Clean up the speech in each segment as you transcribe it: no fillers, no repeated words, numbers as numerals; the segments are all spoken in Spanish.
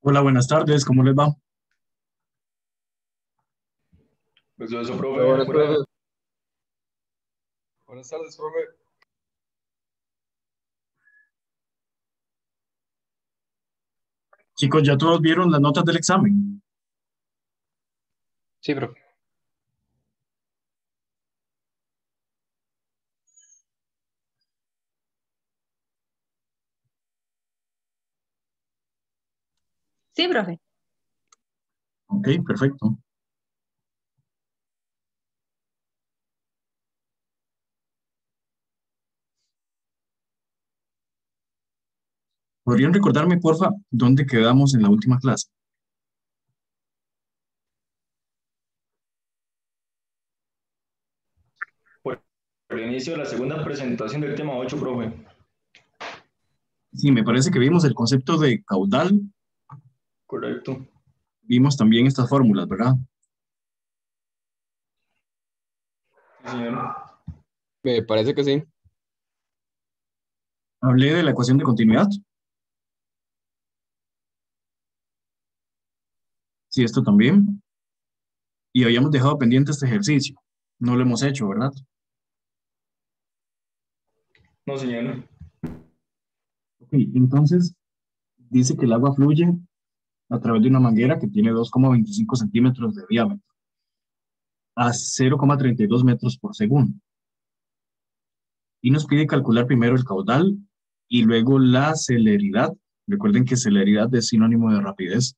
Hola, buenas tardes, ¿cómo les va? Pues yo, eso, Hola, profe, buenas buenas, tardes. buenas tardes, profe. Chicos, ¿ya todos vieron las notas del examen? Sí, profe. Sí, profe. Ok, perfecto. ¿Podrían recordarme, porfa, dónde quedamos en la última clase? Por el inicio de la segunda presentación del tema 8, profe. Sí, me parece que vimos el concepto de caudal, Correcto. vimos también estas fórmulas, ¿verdad? Sí, señor. Me parece que sí. Hablé de la ecuación de continuidad. Sí, esto también. Y habíamos dejado pendiente este ejercicio. No lo hemos hecho, ¿verdad? No, señor. Ok, entonces dice que el agua fluye a través de una manguera que tiene 2,25 centímetros de diámetro a 0,32 metros por segundo. Y nos pide calcular primero el caudal y luego la celeridad. Recuerden que celeridad es sinónimo de rapidez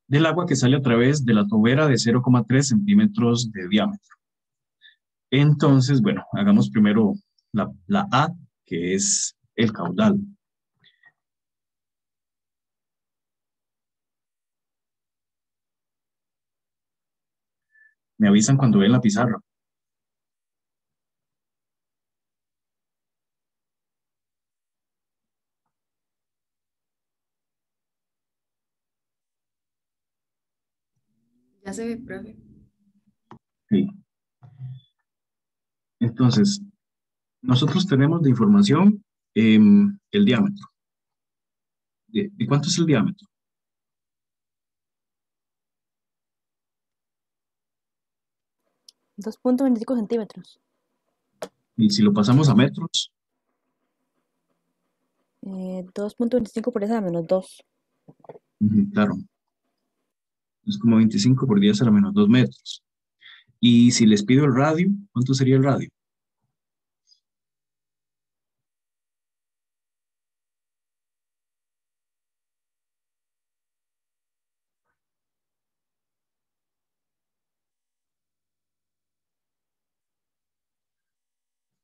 del agua que sale a través de la tobera de 0,3 centímetros de diámetro. Entonces, bueno, hagamos primero la A, que es el caudal. Me avisan cuando ven la pizarra. Ya se ve, profe. Sí. Entonces, nosotros tenemos de información el diámetro. ¿De cuánto es el diámetro? 2,25 centímetros. Y si lo pasamos a metros, 2,25 por esa menos 2. claro, es como 25 por 10 a la menos 2 metros. Y si les pido el radio, ¿cuánto sería el radio?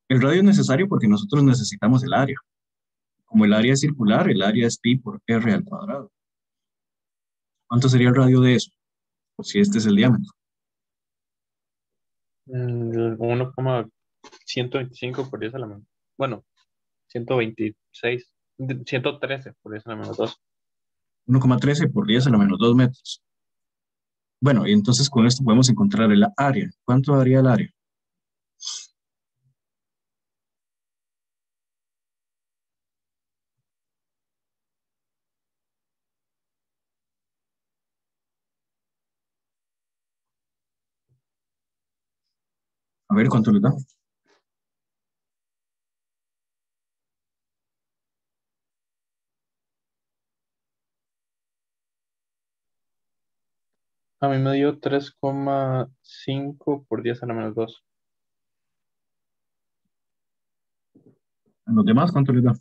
El radio es necesario porque nosotros necesitamos el área. Como el área es circular, el área es pi por r al cuadrado. ¿Cuánto sería el radio de eso? Por si este es el diámetro. 1,125 por 10 a la menos. Bueno, 126, 113 por 10 a la menos 2. 1,13 por 10 a la menos 2 metros. Bueno, y entonces con esto podemos encontrar el área. ¿Cuánto daría el área? A ver cuánto le da. A mí me dio 3,5 por 10 a la menos 2. ¿A los demás cuánto les da?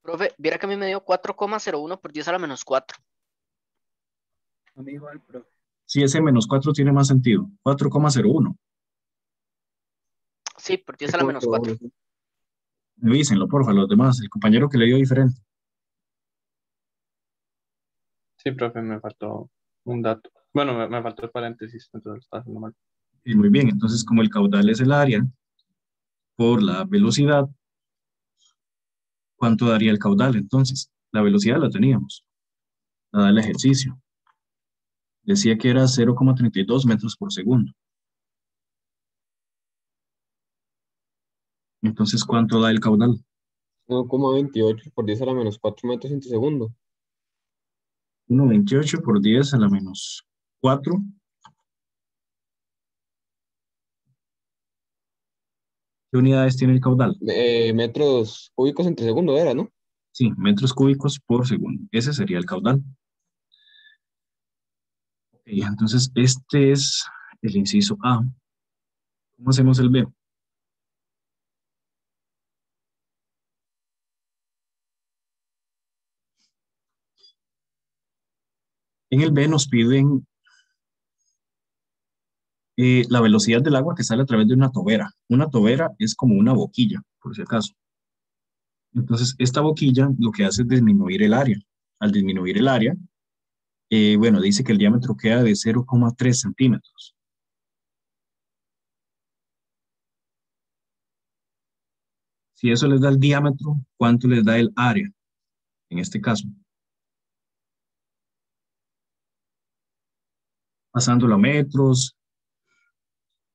Profe, viera que a mí me dio 4,01 por 10 a la menos 4. A mí igual, profe. Si ese menos 4 tiene más sentido. 4,01. Sí, por 10 a la menos 4. 3,01, sí. Revísenlo, porfa, los demás. El compañero que le dio diferente. Sí, profe, me faltó un dato. Bueno, me faltó el paréntesis, entonces lo estaba haciendo mal. Y muy bien, entonces como el caudal es el área por la velocidad, ¿cuánto daría el caudal entonces? La velocidad la teníamos, la da el ejercicio. Decía que era 0,32 metros por segundo. Entonces, ¿cuánto da el caudal? 1,28 por 10 a la menos 4 metros en segundo. 1,28 por 10 a la menos 4. ¿Qué unidades tiene el caudal? Metros cúbicos entre segundo era, ¿no? Sí, metros cúbicos por segundo. Ese sería el caudal. Ok, entonces este es el inciso A. ¿Cómo hacemos el B? En el B nos piden la velocidad del agua que sale a través de una tobera. Una tobera es como una boquilla, por si acaso. Entonces, esta boquilla lo que hace es disminuir el área. Al disminuir el área, bueno, dice que el diámetro queda de 0,3 centímetros. Si eso les da el diámetro, ¿cuánto les da el área? En este caso. Pasándolo a metros,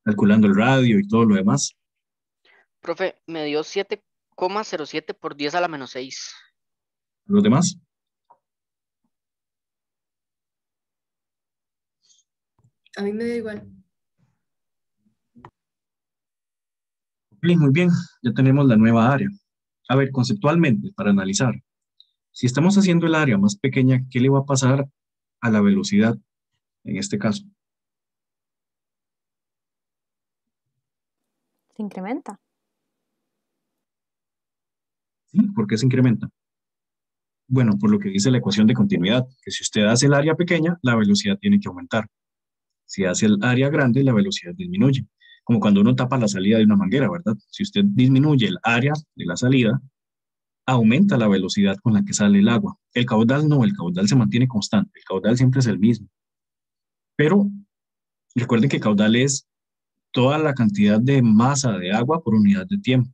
calculando el radio y todo lo demás. Profe, me dio 7,07 por 10 a la menos 6. Los demás. A mí me da igual. Ok, muy bien, ya tenemos la nueva área. A ver, conceptualmente, para analizar. Si estamos haciendo el área más pequeña, ¿qué le va a pasar a la velocidad en este caso? Se incrementa. ¿Sí? ¿Por qué se incrementa? Bueno, por lo que dice la ecuación de continuidad, que si usted hace el área pequeña, la velocidad tiene que aumentar. Si hace el área grande, la velocidad disminuye. Como cuando uno tapa la salida de una manguera, ¿verdad? Si usted disminuye el área de la salida, aumenta la velocidad con la que sale el agua. El caudal no, el caudal se mantiene constante, el caudal siempre es el mismo. Pero recuerden que caudal es toda la cantidad de masa de agua por unidad de tiempo.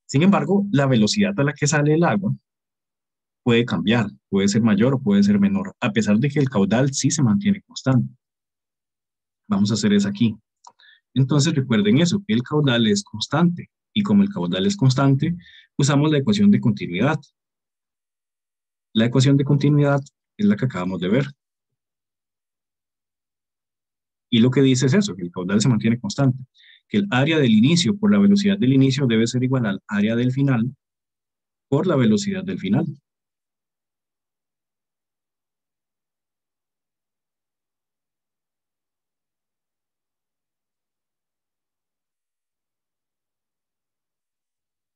Sin embargo, la velocidad a la que sale el agua puede cambiar, puede ser mayor o puede ser menor, a pesar de que el caudal sí se mantiene constante. Vamos a hacer eso aquí. Entonces recuerden eso, que el caudal es constante, y como el caudal es constante, usamos la ecuación de continuidad. La ecuación de continuidad es la que acabamos de ver. Y lo que dice es eso, que el caudal se mantiene constante, que el área del inicio por la velocidad del inicio debe ser igual al área del final por la velocidad del final.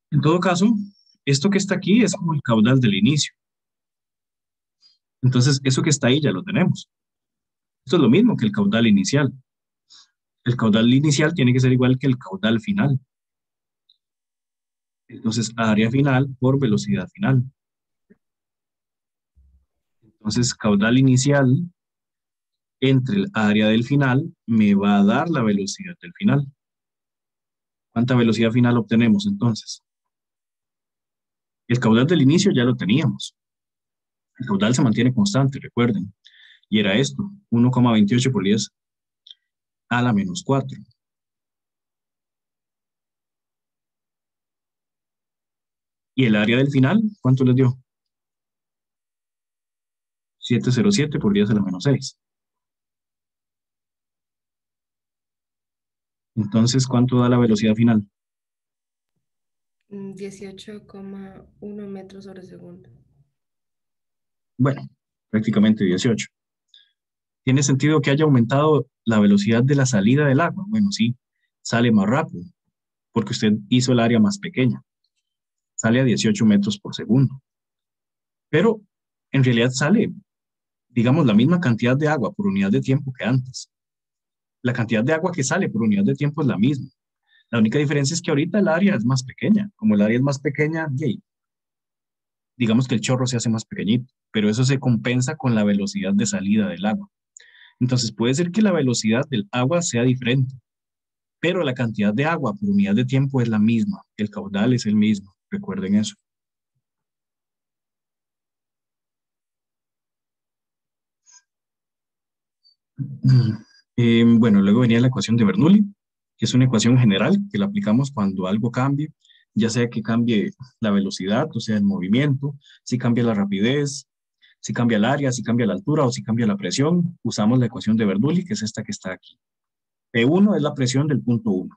En todo caso, esto que está aquí es como el caudal del inicio. Entonces, eso que está ahí ya lo tenemos. Esto es lo mismo que el caudal inicial. El caudal inicial tiene que ser igual que el caudal final. Entonces, área final por velocidad final. Entonces, caudal inicial entre el área del final me va a dar la velocidad del final. ¿Cuánta velocidad final obtenemos entonces? El caudal del inicio ya lo teníamos. El caudal se mantiene constante, recuerden. Y era esto, 1,28 por 10 a la menos 4. ¿Y el área del final? ¿Cuánto les dio? 707 por 10 a la menos 6. Entonces, ¿cuánto da la velocidad final? 18,1 metros sobre segundo. Bueno, prácticamente 18. ¿Tiene sentido que haya aumentado la velocidad de la salida del agua? Bueno, sí, sale más rápido, porque usted hizo el área más pequeña. Sale a 18 metros por segundo. Pero en realidad sale, digamos, la misma cantidad de agua por unidad de tiempo que antes. La cantidad de agua que sale por unidad de tiempo es la misma. La única diferencia es que ahorita el área es más pequeña. Como el área es más pequeña, digamos que el chorro se hace más pequeñito, pero eso se compensa con la velocidad de salida del agua. Entonces puede ser que la velocidad del agua sea diferente, pero la cantidad de agua por unidad de tiempo es la misma. El caudal es el mismo. Recuerden eso. Bueno, luego venía la ecuación de Bernoulli, que es una ecuación general que la aplicamos cuando algo cambie ya sea que cambie la velocidad, o sea, el movimiento, si cambia la rapidez, si cambia el área, si cambia la altura o si cambia la presión, usamos la ecuación de Bernoulli, que es esta que está aquí. P1 es la presión del punto 1,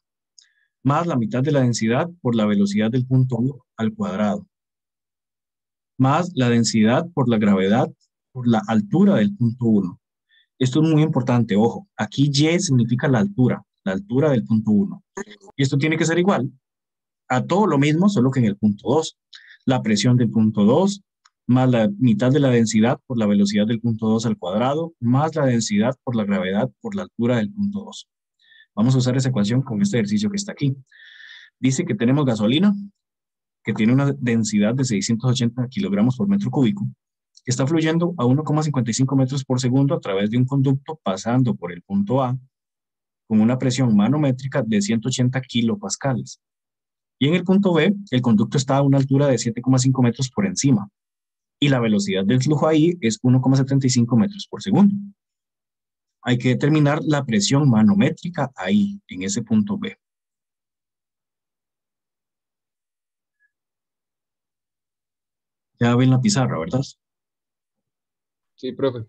más la mitad de la densidad por la velocidad del punto 1 al cuadrado, más la densidad por la gravedad por la altura del punto 1. Esto es muy importante, ojo, aquí Y significa la altura del punto 1. Y esto tiene que ser igual a todo lo mismo, solo que en el punto 2. La presión del punto 2 más la mitad de la densidad por la velocidad del punto 2 al cuadrado, más la densidad por la gravedad por la altura del punto 2. Vamos a usar esa ecuación con este ejercicio que está aquí. Dice que tenemos gasolina, que tiene una densidad de 680 kilogramos por metro cúbico, que está fluyendo a 1,55 metros por segundo a través de un conducto pasando por el punto A con una presión manométrica de 180 kilopascales. Y en el punto B, el conducto está a una altura de 7,5 metros por encima. Y la velocidad del flujo ahí es 1,75 metros por segundo. Hay que determinar la presión manométrica ahí, en ese punto B. Ya ven la pizarra, ¿verdad? Sí, profe.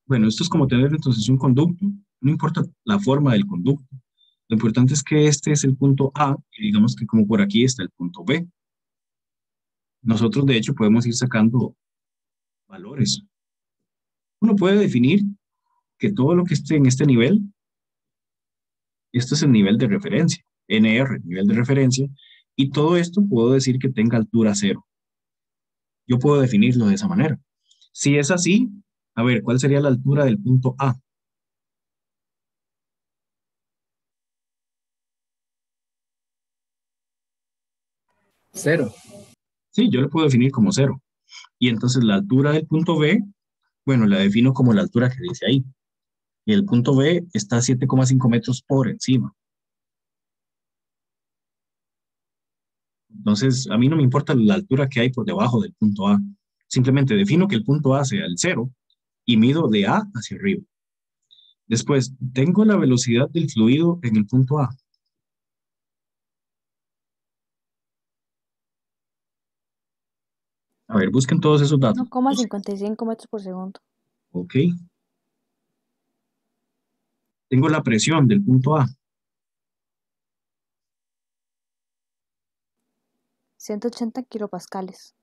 Bueno, esto es como tener entonces un conducto, no importa la forma del conducto. Lo importante es que este es el punto A y digamos que como por aquí está el punto B. Nosotros de hecho podemos ir sacando valores. Uno puede definir que todo lo que esté en este nivel, este es el nivel de referencia, NR, nivel de referencia, y todo esto puedo decir que tenga altura cero. Yo puedo definirlo de esa manera. Si es así, a ver, ¿cuál sería la altura del punto A? Cero. Sí, yo lo puedo definir como cero. Y entonces la altura del punto B, bueno, la defino como la altura que dice ahí. Y el punto B está a 7,5 metros por encima. Entonces, a mí no me importa la altura que hay por debajo del punto A. Simplemente defino que el punto A sea el cero y mido de A hacia arriba. Después, tengo la velocidad del fluido en el punto A. A ver, busquen todos esos datos. 1,55 metros por segundo. Ok. Tengo la presión del punto A. 180 kilopascales.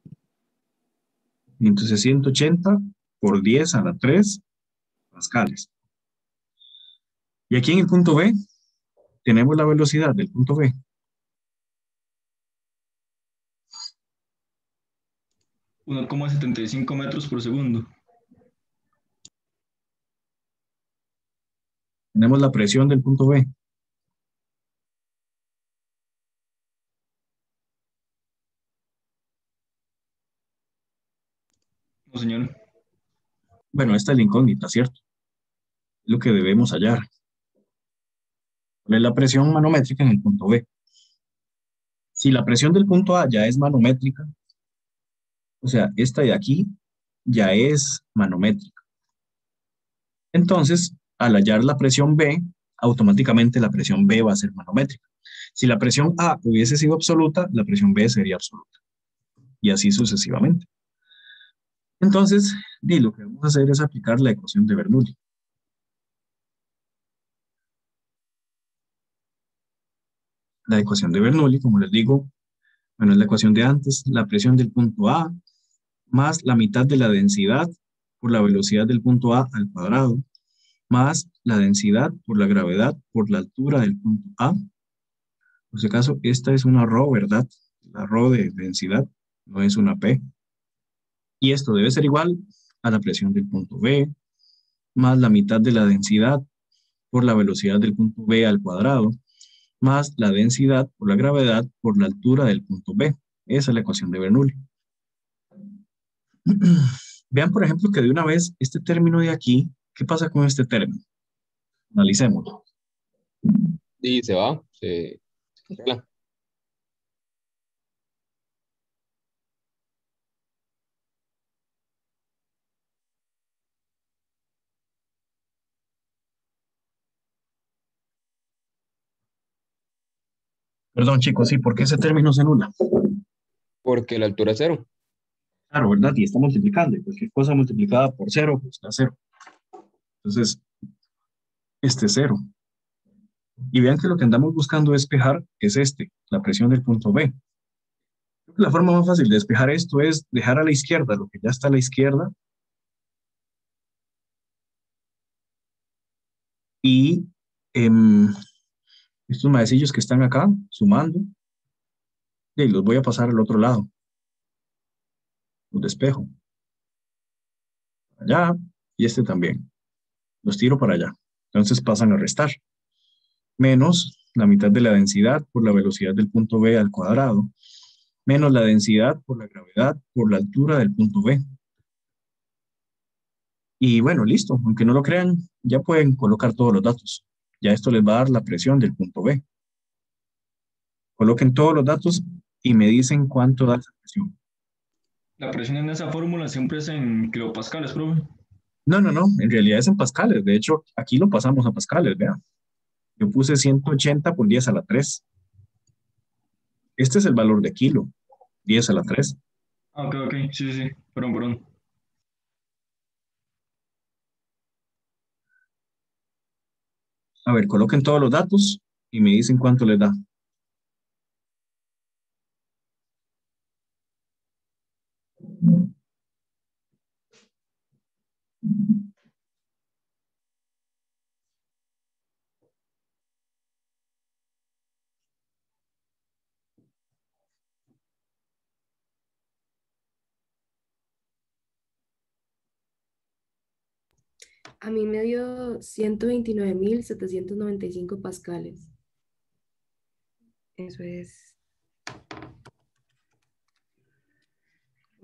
Entonces, 180 por 10 a la 3 pascales. Y aquí en el punto B, tenemos la velocidad del punto B. Uno coma 75 metros por segundo. Tenemos la presión del punto B. No, señor. Bueno, esta es la incógnita, ¿cierto? Es lo que debemos hallar. ¿Cuál es la presión manométrica en el punto B? Si la presión del punto A ya es manométrica, o sea, esta de aquí ya es manométrica. Entonces, al hallar la presión B, automáticamente la presión B va a ser manométrica. Si la presión A hubiese sido absoluta, la presión B sería absoluta. Y así sucesivamente. Entonces, lo que vamos a hacer es aplicar la ecuación de Bernoulli. La ecuación de Bernoulli, como les digo, bueno, es la ecuación de antes, la presión del punto A más la mitad de la densidad por la velocidad del punto A al cuadrado, más la densidad por la gravedad por la altura del punto A. Por si acaso, esta es una ρ, ¿verdad? La ρ de densidad no es una P. Y esto debe ser igual a la presión del punto B, más la mitad de la densidad por la velocidad del punto B al cuadrado, más la densidad por la gravedad por la altura del punto B. Esa es la ecuación de Bernoulli. Vean, por ejemplo, que de una vez este término de aquí, ¿qué pasa con este término? Analicémoslo. Y se va, se cancela. Perdón, chicos, sí, ¿por qué ese término se anula? Porque la altura es 0. Claro, ¿verdad? Y está multiplicando, y cualquier cosa multiplicada por cero, pues da cero. Entonces, este es cero. Y vean que lo que andamos buscando despejar es la presión del punto B. La forma más fácil de despejar esto es dejar a la izquierda lo que ya está a la izquierda y estos maecillos que están acá, sumando, y los voy a pasar al otro lado. Los despejo. Allá, y este también. Los tiro para allá. Entonces pasan a restar. Menos la mitad de la densidad por la velocidad del punto B al cuadrado, menos la densidad por la gravedad por la altura del punto B. Y bueno, listo. Aunque no lo crean, ya pueden colocar todos los datos. Ya esto les va a dar la presión del punto B. Coloquen todos los datos y me dicen cuánto da esa presión. La presión en esa fórmula siempre es en kilopascales, profe. No, en realidad es en pascales. De hecho, aquí lo pasamos a pascales, vean. Yo puse 180 por 10 a la 3. Este es el valor de kilo, 10 a la 3. Ah, ok, sí, perdón. A ver, coloquen todos los datos y me dicen cuánto les da. A mí me dio 129.795 pascales. Eso es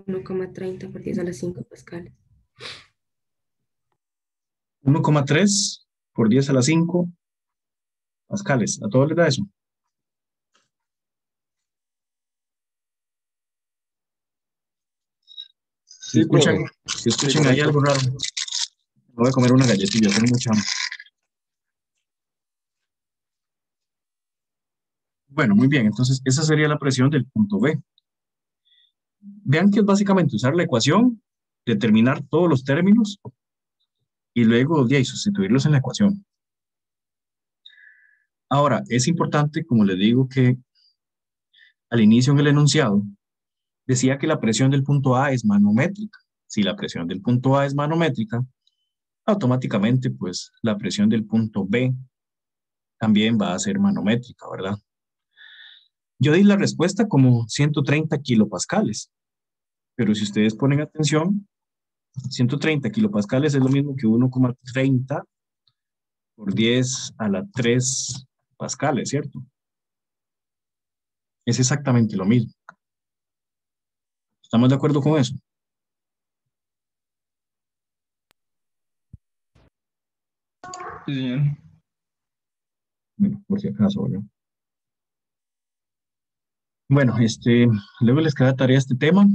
1,30 por 10 a la 5 pascales. 1,3 por 10 a la 5 pascales. ¿A todos les da eso? Sí, profe. Si escuchan ahí algo raro, me voy a comer una galletilla, tengo mucha hambre. Bueno, muy bien, entonces esa sería la presión del punto B. Vean que es básicamente usar la ecuación, determinar todos los términos y luego de ahí sustituirlos en la ecuación. Ahora, es importante, como les digo, que al inicio en el enunciado decía que la presión del punto A es manométrica. Si la presión del punto A es manométrica, automáticamente pues la presión del punto B también va a ser manométrica, ¿verdad? Yo di la respuesta como 130 kilopascales, pero si ustedes ponen atención, 130 kilopascales es lo mismo que 1,30 por 10 a la 3 pascales, ¿cierto? Es exactamente lo mismo. ¿Estamos de acuerdo con eso? Sí, señor. Bueno, por si acaso, ¿no? Bueno, luego les queda tarea este tema.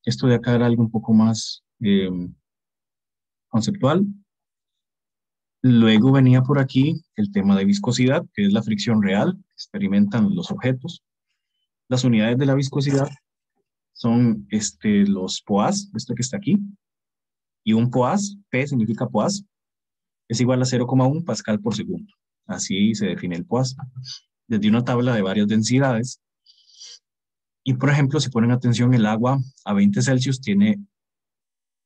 Esto de acá era algo un poco más conceptual. Luego venía por aquí el tema de viscosidad, que es la fricción real que experimentan los objetos. Las unidades de la viscosidad son los poas, esto que está aquí, y un poas, P significa poas, es igual a 0,1 pascal por segundo. Así se define el poas, desde una tabla de varias densidades. Y por ejemplo, si ponen atención, el agua a 20 Celsius tiene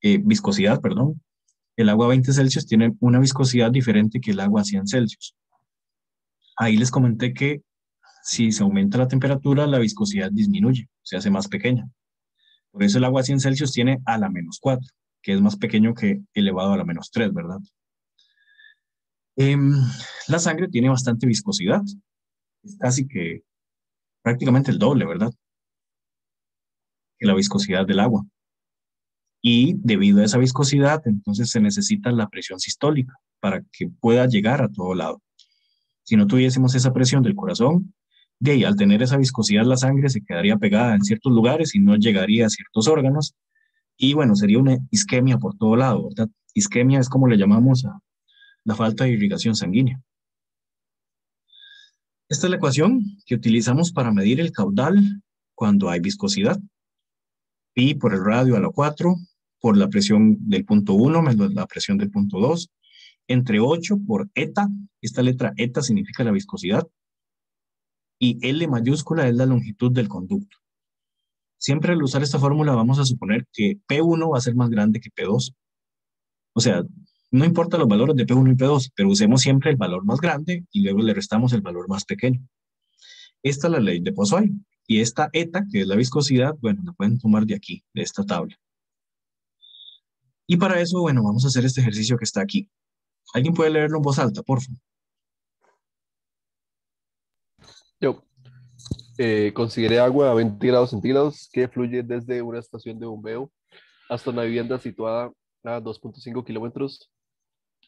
viscosidad, perdón. El agua a 20 Celsius tiene una viscosidad diferente que el agua a 100 Celsius. Ahí les comenté que si se aumenta la temperatura, la viscosidad disminuye, se hace más pequeña. Por eso el agua a 100 Celsius tiene a la -4, que es más pequeño que elevado a la -3, ¿verdad? La sangre tiene bastante viscosidad, es casi que prácticamente el doble, ¿verdad? Que la viscosidad del agua. Y debido a esa viscosidad, entonces se necesita la presión sistólica para que pueda llegar a todo lado. Si no tuviésemos esa presión del corazón, de ahí, al tener esa viscosidad, la sangre se quedaría pegada en ciertos lugares y no llegaría a ciertos órganos. Y bueno, sería una isquemia por todo lado, ¿verdad? Isquemia es como le llamamos a la falta de irrigación sanguínea. Esta es la ecuación que utilizamos para medir el caudal cuando hay viscosidad. Pi por el radio a la 4, por la presión del punto 1 menos la presión del punto 2, entre 8 por eta, esta letra eta significa la viscosidad, y L mayúscula es la longitud del conducto. Siempre al usar esta fórmula vamos a suponer que P1 va a ser más grande que P2. O sea, no importa los valores de P1 y P2, pero usemos siempre el valor más grande y luego le restamos el valor más pequeño. Esta es la ley de Poisson. Y esta eta, que es la viscosidad, bueno, la pueden tomar de aquí, de esta tabla. Y para eso, bueno, vamos a hacer este ejercicio que está aquí. ¿Alguien puede leerlo en voz alta, por favor? Yo consideré agua a 20 grados centígrados que fluye desde una estación de bombeo hasta una vivienda situada a 2.5 kilómetros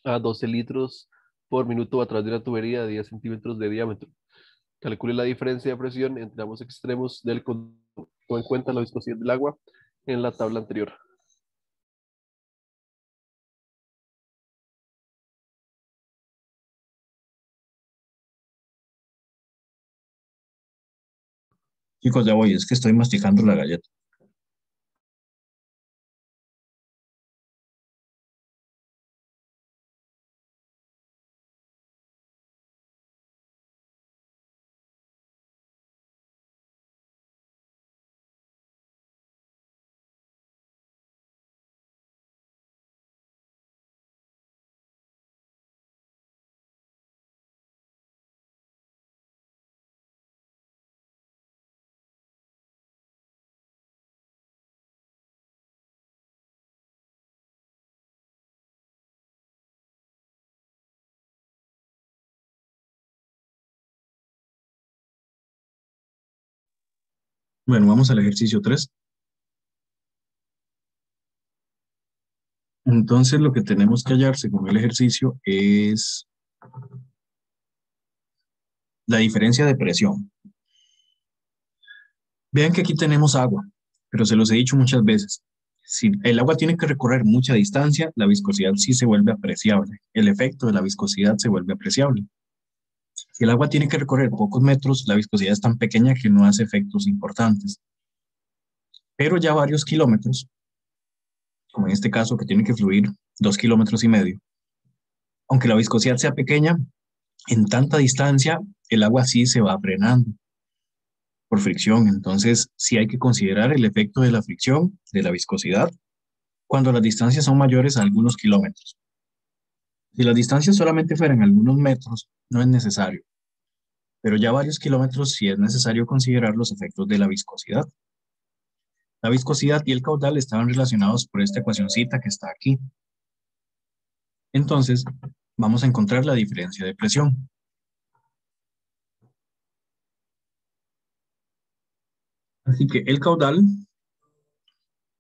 a 12 litros por minuto a través de una tubería de 10 centímetros de diámetro. Calcule la diferencia de presión entre ambos extremos del conducto. Tome en cuenta la viscosidad del agua en la tabla anterior. Chicos, ya voy, es que estoy masticando la galleta. Bueno, vamos al ejercicio 3. Entonces, lo que tenemos que hallar según el ejercicio es la diferencia de presión. Vean que aquí tenemos agua, pero se los he dicho muchas veces. Si el agua tiene que recorrer mucha distancia, la viscosidad sí se vuelve apreciable. El efecto de la viscosidad se vuelve apreciable. Si el agua tiene que recorrer pocos metros, la viscosidad es tan pequeña que no hace efectos importantes. Pero ya varios kilómetros, como en este caso que tiene que fluir 2,5 kilómetros, aunque la viscosidad sea pequeña, en tanta distancia el agua sí se va frenando por fricción. Entonces sí hay que considerar el efecto de la fricción, de la viscosidad, cuando las distancias son mayores a algunos kilómetros. Si las distancias solamente fueran algunos metros, no es necesario. Pero ya varios kilómetros sí es necesario considerar los efectos de la viscosidad. La viscosidad y el caudal estaban relacionados por esta ecuacioncita que está aquí. Entonces, vamos a encontrar la diferencia de presión. Así que el caudal,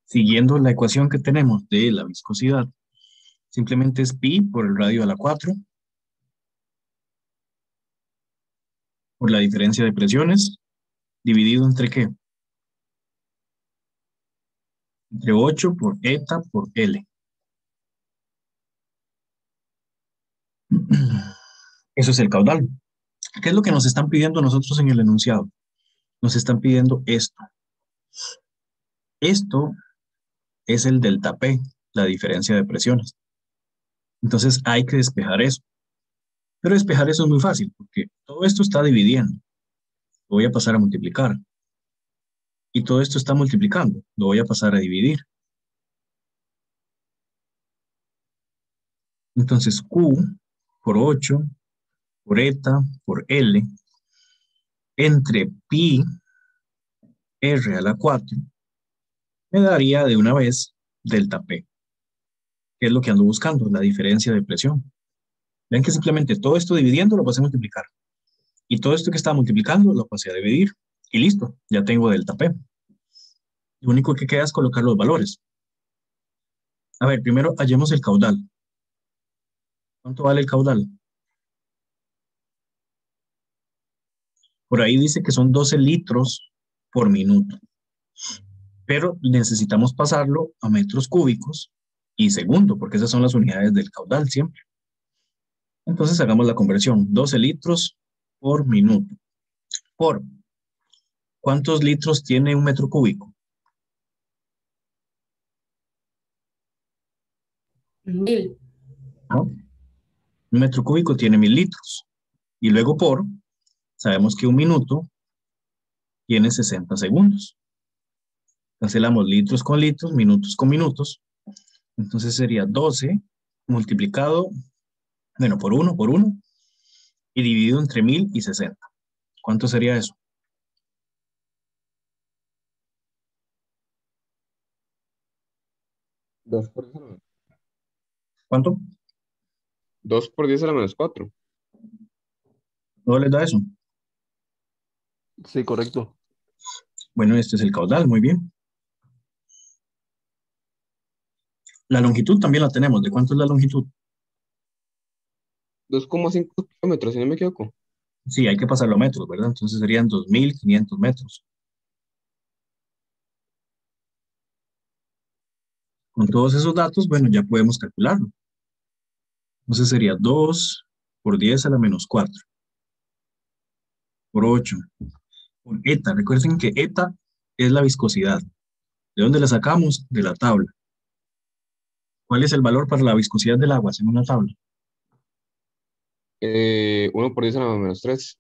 siguiendo la ecuación que tenemos de la viscosidad, simplemente es pi por el radio a la 4, por la diferencia de presiones, dividido entre ¿qué? Entre 8 por eta por L. Eso es el caudal. ¿Qué es lo que nos están pidiendo nosotros en el enunciado? Nos están pidiendo esto. Esto es el delta P, la diferencia de presiones. Entonces hay que despejar eso. Pero despejar eso es muy fácil, porque todo esto está dividiendo. Lo voy a pasar a multiplicar. Y todo esto está multiplicando. Lo voy a pasar a dividir. Entonces Q por 8 por eta por L entre pi R a la 4 me daría de una vez delta P. ¿Qué es lo que ando buscando? La diferencia de presión. Ven que simplemente todo esto dividiendo lo pasé a multiplicar. Y todo esto que estaba multiplicando lo pasé a dividir. Y listo, ya tengo delta P. Lo único que queda es colocar los valores. A ver, primero hallemos el caudal. ¿Cuánto vale el caudal? Por ahí dice que son 12 litros por minuto. Pero necesitamos pasarlo a metros cúbicos y segundo, porque esas son las unidades del caudal siempre. Entonces hagamos la conversión. 12 litros por minuto. Por, ¿cuántos litros tiene un metro cúbico? 1000. ¿No? Un metro cúbico tiene 1000 litros. Y luego por, sabemos que un minuto tiene 60 segundos. Cancelamos litros con litros, minutos con minutos. Entonces sería 12 multiplicado, bueno, por 1, y dividido entre 1000 y 60. ¿Cuánto sería eso? Dos por 10 a la menos. ¿Cuánto? 2 por 10 a la menos 4. ¿No les da eso? Sí, correcto. Bueno, este es el caudal, muy bien. La longitud también la tenemos. ¿De cuánto es la longitud? 2,5 kilómetros, si no me equivoco. Sí, hay que pasarlo a metros, ¿verdad? Entonces serían 2500 metros. Con todos esos datos, bueno, ya podemos calcularlo. Entonces sería 2 por 10 a la menos 4. Por 8. Por eta. Recuerden que eta es la viscosidad. ¿De dónde la sacamos? De la tabla. ¿Cuál es el valor para la viscosidad del agua en una tabla? 1 por 10 a la menos 3.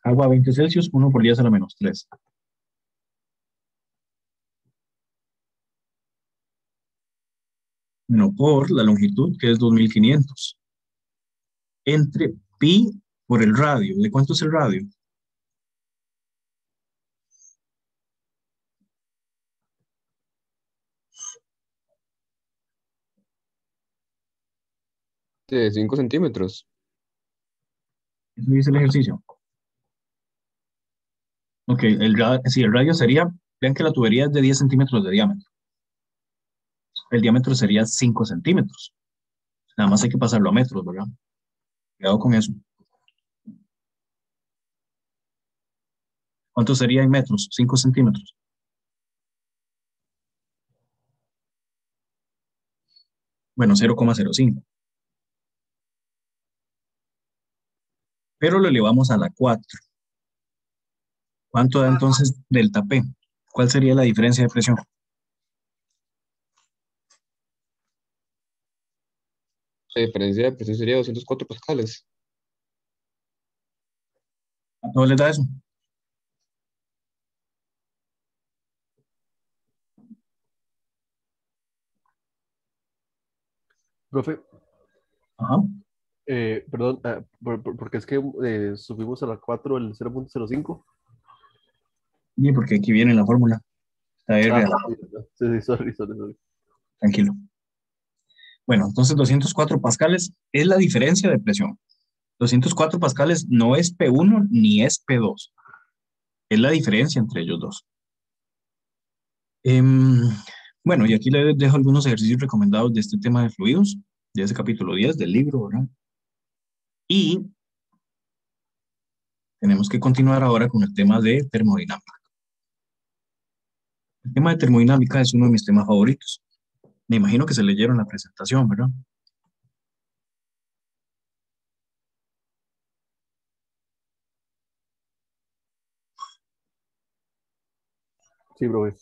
Agua a 20 Celsius, 1 por 10 a la menos 3. Bueno, por la longitud, que es 2500. Entre pi por el radio. ¿De cuánto es el radio? De 5 centímetros. Eso dice el ejercicio. Ok, sí, el radio sería, vean que la tubería es de 10 centímetros de diámetro. El diámetro sería 5 centímetros. Nada más hay que pasarlo a metros, ¿verdad? Cuidado con eso. ¿Cuánto sería en metros? 5 centímetros. Bueno, 0,05. Pero lo elevamos a la 4. ¿Cuánto da entonces delta P? ¿Cuál sería la diferencia de presión? La diferencia de presión sería 204 pascales. ¿A todos les da eso? Profe, Ajá. perdón, porque es que subimos a la 4 el 0,05. Y porque aquí viene la fórmula. Está R. Sí, sorry. Tranquilo. Bueno, entonces 204 pascales es la diferencia de presión. 204 pascales no es P1 ni es P2. Es la diferencia entre ellos dos. Bueno, y aquí les dejo algunos ejercicios recomendados de este tema de fluidos, de ese capítulo 10 del libro, ¿verdad? Y tenemos que continuar ahora con el tema de termodinámica. El tema de termodinámica es uno de mis temas favoritos. Me imagino que se leyeron la presentación, ¿verdad? Sí, profe.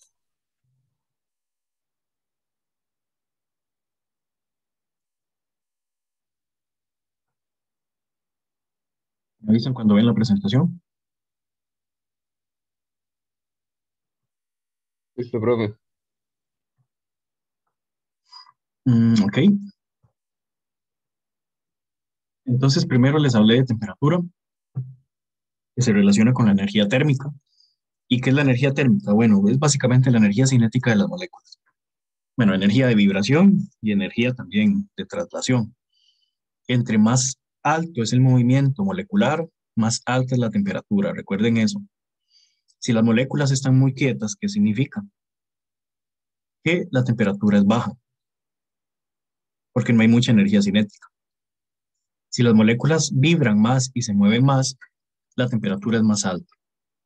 ¿Me avisan cuando ven la presentación? Listo, profe. Ok. Entonces, primero les hablé de temperatura, que se relaciona con la energía térmica. ¿Y qué es la energía térmica? Bueno, es básicamente la energía cinética de las moléculas. Bueno, energía de vibración y energía también de traslación. Entre más alto es el movimiento molecular, más alta es la temperatura. Recuerden eso. Si las moléculas están muy quietas, ¿qué significa? Que la temperatura es baja, porque no hay mucha energía cinética. Si las moléculas vibran más y se mueven más, la temperatura es más alta.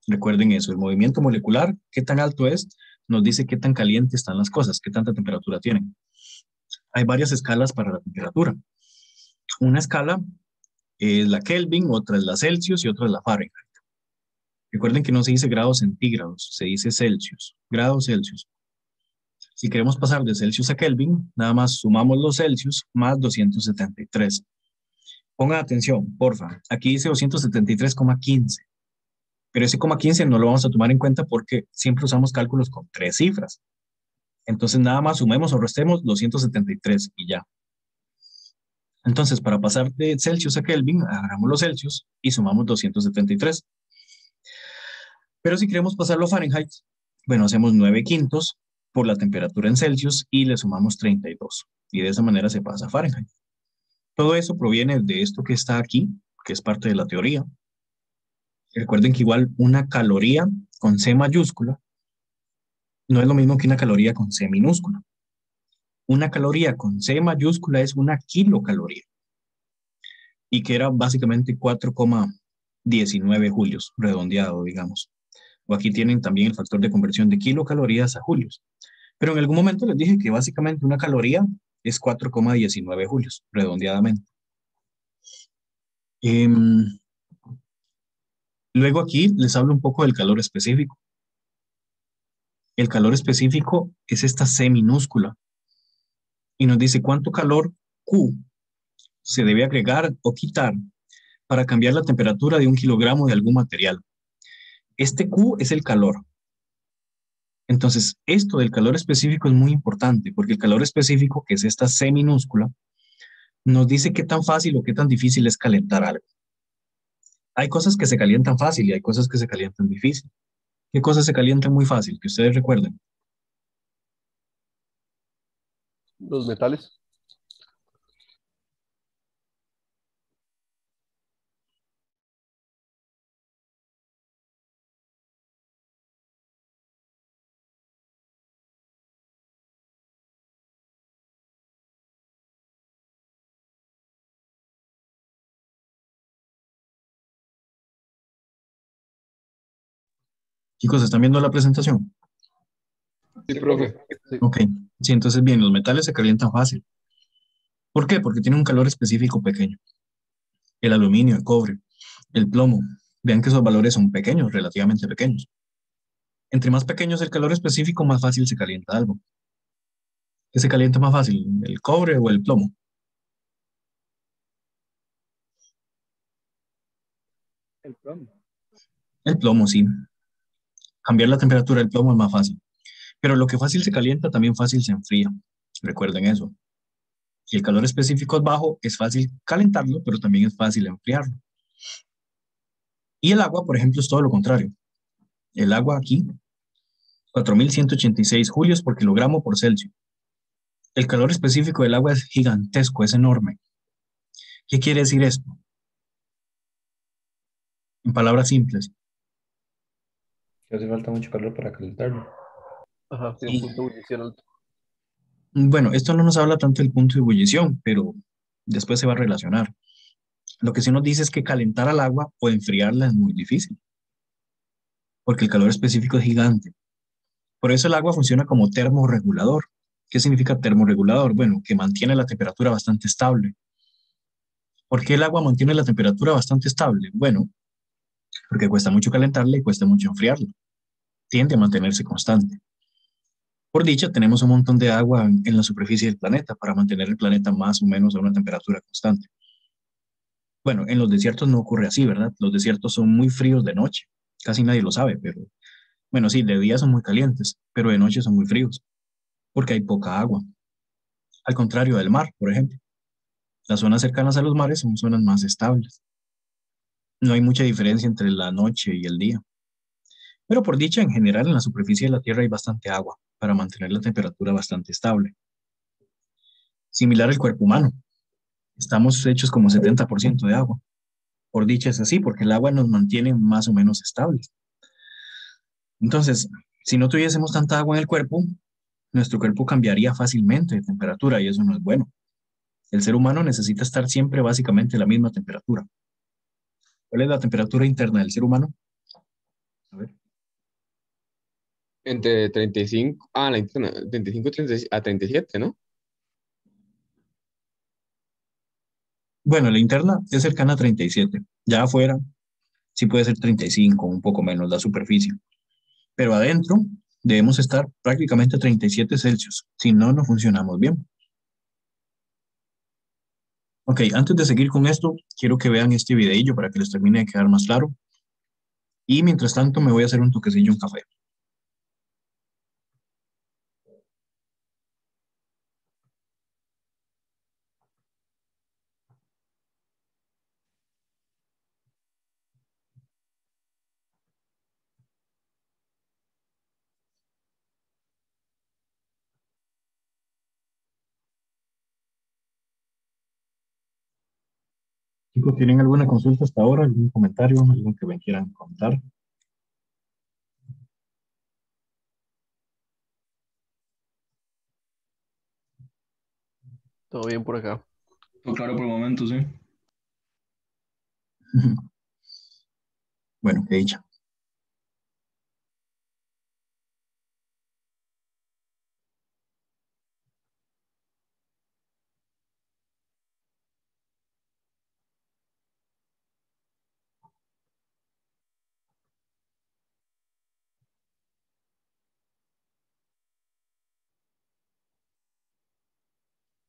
Recuerden eso, el movimiento molecular, qué tan alto es, nos dice qué tan caliente están las cosas, qué tanta temperatura tienen. Hay varias escalas para la temperatura. Una escala Es la Kelvin, otra es la Celsius y otra es la Fahrenheit. Recuerden que no se dice grados centígrados, se dice Celsius, grados Celsius. Si queremos pasar de Celsius a Kelvin, nada más sumamos los Celsius más 273. Pongan atención, porfa. Aquí dice 273,15. Pero ese coma 15 no lo vamos a tomar en cuenta porque siempre usamos cálculos con 3 cifras. Entonces nada más sumemos o restemos 273 y ya. Entonces, para pasar de Celsius a Kelvin, agarramos los Celsius y sumamos 273. Pero si queremos pasarlo a Fahrenheit, bueno, hacemos 9 quintos por la temperatura en Celsius y le sumamos 32. Y de esa manera se pasa a Fahrenheit. Todo eso proviene de esto que está aquí, que es parte de la teoría. Recuerden que igual una caloría con C mayúscula no es lo mismo que una caloría con C minúscula. Una caloría con C mayúscula es una kilocaloría. Y que era básicamente 4,19 julios, redondeado, digamos. O aquí tienen también el factor de conversión de kilocalorías a julios. Pero en algún momento les dije que básicamente una caloría es 4,19 julios, redondeadamente. Luego aquí les hablo un poco del calor específico. El calor específico es esta C minúscula. Y nos dice cuánto calor Q se debe agregar o quitar para cambiar la temperatura de 1 kilogramo de algún material. Este Q es el calor. Entonces, esto del calor específico es muy importante porque el calor específico, que es esta C minúscula, nos dice qué tan fácil o qué tan difícil es calentar algo. Hay cosas que se calientan fácil y hay cosas que se calientan difícil. ¿Qué cosas se calientan muy fácil? Que ustedes recuerden. Los metales. Chicos, ¿están viendo la presentación? Sí, profe. Sí. Ok. Sí, entonces bien, los metales se calientan fácil. ¿Por qué? Porque tienen un calor específico pequeño. El aluminio, el cobre, el plomo. Vean que esos valores son pequeños, relativamente pequeños. Entre más pequeño es el calor específico, más fácil se calienta algo. ¿Qué se calienta más fácil? ¿El cobre o el plomo? El plomo. El plomo, sí. Cambiar la temperatura del plomo es más fácil. Pero lo que fácil se calienta, también fácil se enfría. Recuerden eso. Si el calor específico es bajo, es fácil calentarlo, pero también es fácil enfriarlo. Y el agua, por ejemplo, es todo lo contrario. El agua aquí, 4.186 julios por kilogramo por Celsius. El calor específico del agua es gigantesco, es enorme. ¿Qué quiere decir esto? En palabras simples. Que hace falta mucho calor para calentarlo. Ajá, tiene un punto de ebullición alto. Bueno, esto no nos habla tanto del punto de ebullición, pero después se va a relacionar. Lo que sí nos dice es que calentar al agua o enfriarla es muy difícil, porque el calor específico es gigante. Por eso el agua funciona como termorregulador. ¿Qué significa termorregulador? Bueno, que mantiene la temperatura bastante estable. ¿Por qué el agua mantiene la temperatura bastante estable? Bueno, porque cuesta mucho calentarla y cuesta mucho enfriarla. Tiende a mantenerse constante. Por dicha, tenemos un montón de agua en la superficie del planeta para mantener el planeta más o menos a una temperatura constante. Bueno, en los desiertos no ocurre así, ¿verdad? Los desiertos son muy fríos de noche. Casi nadie lo sabe, pero bueno, sí, de día son muy calientes, pero de noche son muy fríos, porque hay poca agua. Al contrario del mar, por ejemplo. Las zonas cercanas a los mares son zonas más estables. No hay mucha diferencia entre la noche y el día. Pero por dicha, en general, en la superficie de la Tierra hay bastante agua para mantener la temperatura bastante estable. Similar al cuerpo humano. Estamos hechos como 70% de agua. Por dicha es así, porque el agua nos mantiene más o menos estables. Entonces, si no tuviésemos tanta agua en el cuerpo, nuestro cuerpo cambiaría fácilmente de temperatura y eso no es bueno. El ser humano necesita estar siempre básicamente a la misma temperatura. ¿Cuál es la temperatura interna del ser humano? A ver. Entre 35, la interna, 35 a 37, ¿no? Bueno, la interna es cercana a 37. Ya afuera sí puede ser 35, un poco menos la superficie. Pero adentro debemos estar prácticamente a 37 Celsius. Si no, no funcionamos bien. Ok, antes de seguir con esto, quiero que vean este videillo para que les termine de quedar más claro. Y mientras tanto me voy a hacer un toquecillo en café. Chicos, ¿tienen alguna consulta hasta ahora? ¿Algún comentario? ¿Algo que me quieran contar? Todo bien por acá. Todo claro por el momento, sí. Bueno, qué dicha.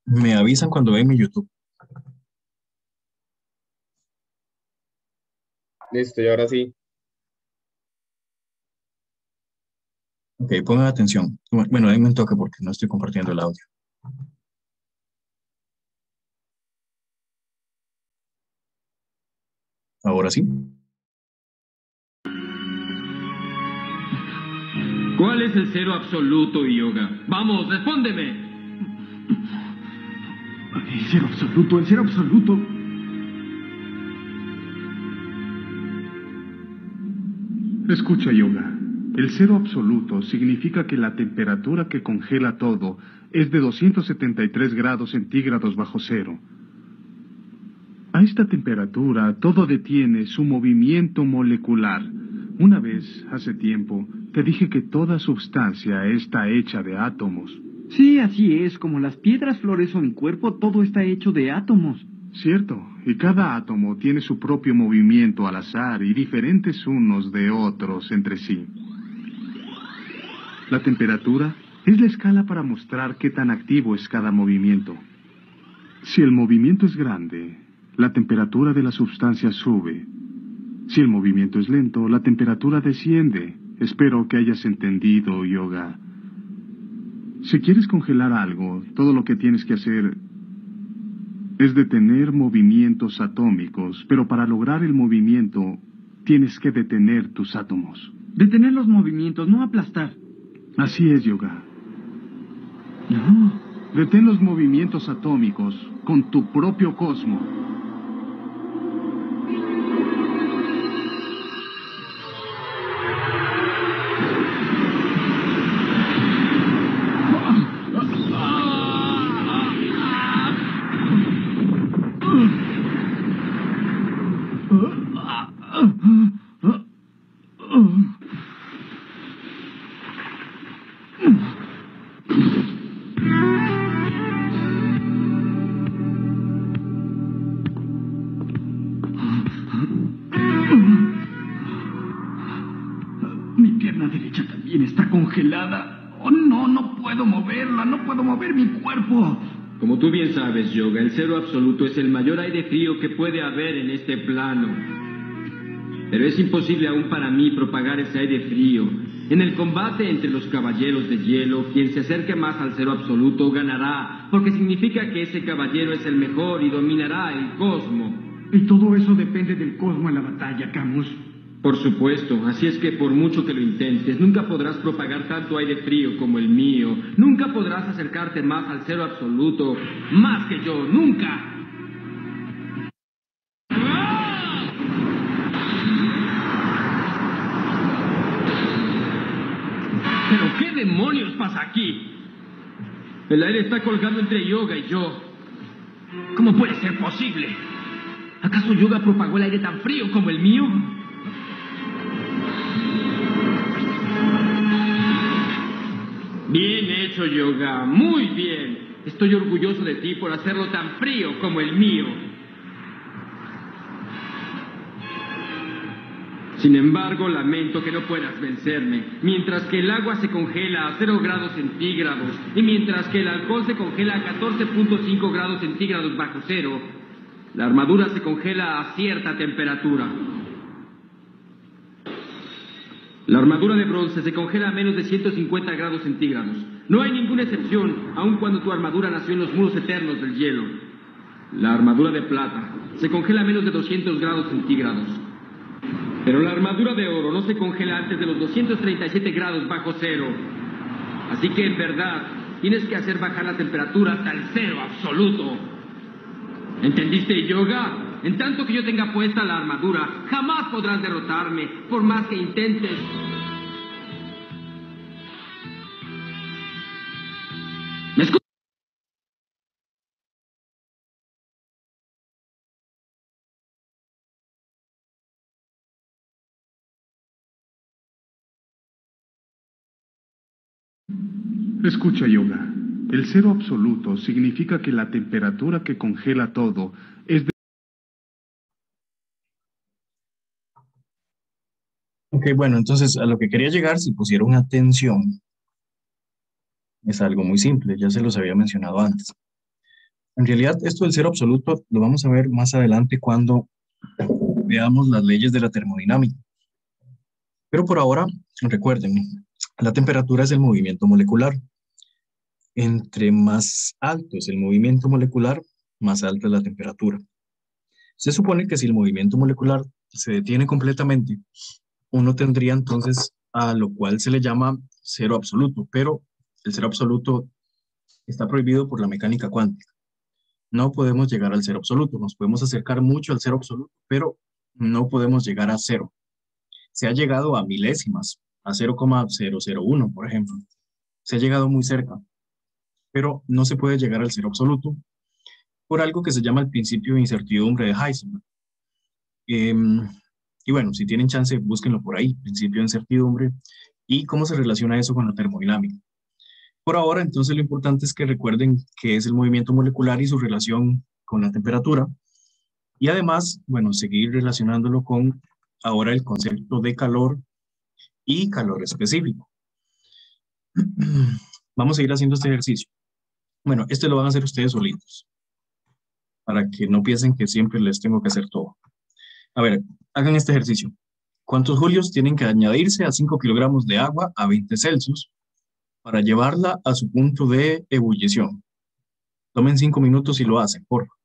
Me avisan cuando ven mi YouTube. Listo, y ahora sí. Ok, pongan atención. Bueno, denme un toque porque no estoy compartiendo el audio. Ahora sí. ¿Cuál es el cero absoluto, yoga? Vamos, respóndeme. El cero absoluto, el cero absoluto. Escucha, yoga. El cero absoluto significa que la temperatura que congela todo es de 273 grados centígrados bajo cero. A esta temperatura todo detiene su movimiento molecular. Una vez, hace tiempo, te dije que toda sustancia está hecha de átomos. Sí, así es. Como las piedras, flores o mi cuerpo, todo está hecho de átomos. Cierto, y cada átomo tiene su propio movimiento al azar y diferentes unos de otros entre sí. La temperatura es la escala para mostrar qué tan activo es cada movimiento. Si el movimiento es grande, la temperatura de la sustancia sube. Si el movimiento es lento, la temperatura desciende. Espero que hayas entendido, yoga. Si quieres congelar algo, todo lo que tienes que hacer es detener movimientos atómicos, pero para lograr el movimiento, tienes que detener tus átomos. Detener los movimientos, no aplastar. Así es, yoga. No. Detén los movimientos atómicos con tu propio cosmo. Mi pierna derecha también está congelada. Oh, no, no puedo moverla, no puedo mover mi cuerpo. Como tú bien sabes, yoga, el cero absoluto es el mayor aire frío que puede haber en este plano. Pero es imposible aún para mí propagar ese aire frío. En el combate entre los caballeros de hielo, quien se acerque más al cero absoluto ganará, porque significa que ese caballero es el mejor y dominará el cosmos. Y todo eso depende del cosmo en la batalla, Camus. Por supuesto, así es que por mucho que lo intentes, nunca podrás propagar tanto aire frío como el mío. Nunca podrás acercarte más al cero absoluto, más que yo, nunca. ¿Pero qué demonios pasa aquí? El aire está colgando entre Yoga y yo. ¿Cómo puede ser posible? ¿Acaso Yoga propagó el aire tan frío como el mío? Bien hecho, Yoga. Muy bien. Estoy orgulloso de ti por hacerlo tan frío como el mío. Sin embargo, lamento que no puedas vencerme. Mientras que el agua se congela a 0 grados centígrados y mientras que el alcohol se congela a 14.5 grados centígrados bajo cero, la armadura se congela a cierta temperatura. La armadura de bronce se congela a menos de 150 grados centígrados. No hay ninguna excepción, aun cuando tu armadura nació en los muros eternos del hielo. La armadura de plata se congela a menos de 200 grados centígrados. Pero la armadura de oro no se congela antes de los 237 grados bajo cero. Así que en verdad tienes que hacer bajar la temperatura hasta el cero absoluto. ¿Entendiste, Yoga? En tanto que yo tenga puesta la armadura, jamás podrás derrotarme, por más que intentes. ¿Me escuchas? Escucha, Yoga. El cero absoluto significa que la temperatura que congela todo es de... Ok, bueno, entonces a lo que quería llegar, si pusieron atención, es algo muy simple, ya se los había mencionado antes. En realidad, esto del cero absoluto lo vamos a ver más adelante cuando veamos las leyes de la termodinámica. Pero por ahora, recuerden, la temperatura es el movimiento molecular. Entre más alto es el movimiento molecular, más alta es la temperatura. Se supone que si el movimiento molecular se detiene completamente, uno tendría entonces a lo cual se le llama cero absoluto, pero el cero absoluto está prohibido por la mecánica cuántica. No podemos llegar al cero absoluto, nos podemos acercar mucho al cero absoluto, pero no podemos llegar a cero. Se ha llegado a milésimas, a 0,001, por ejemplo. Se ha llegado muy cerca, pero no se puede llegar al cero absoluto por algo que se llama el principio de incertidumbre de Heisenberg. Y bueno, si tienen chance, búsquenlo por ahí, principio de incertidumbre, y cómo se relaciona eso con la termodinámica. Por ahora, entonces, lo importante es que recuerden qué es el movimiento molecular y su relación con la temperatura, y además, bueno, seguir relacionándolo con ahora el concepto de calor y calor específico. Vamos a ir haciendo este ejercicio. Bueno, este lo van a hacer ustedes solitos, para que no piensen que siempre les tengo que hacer todo. A ver, hagan este ejercicio. ¿Cuántos julios tienen que añadirse a 5 kilogramos de agua a 20 Celsius para llevarla a su punto de ebullición? Tomen 5 minutos y lo hacen, por favor.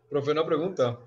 Profe, una pregunta.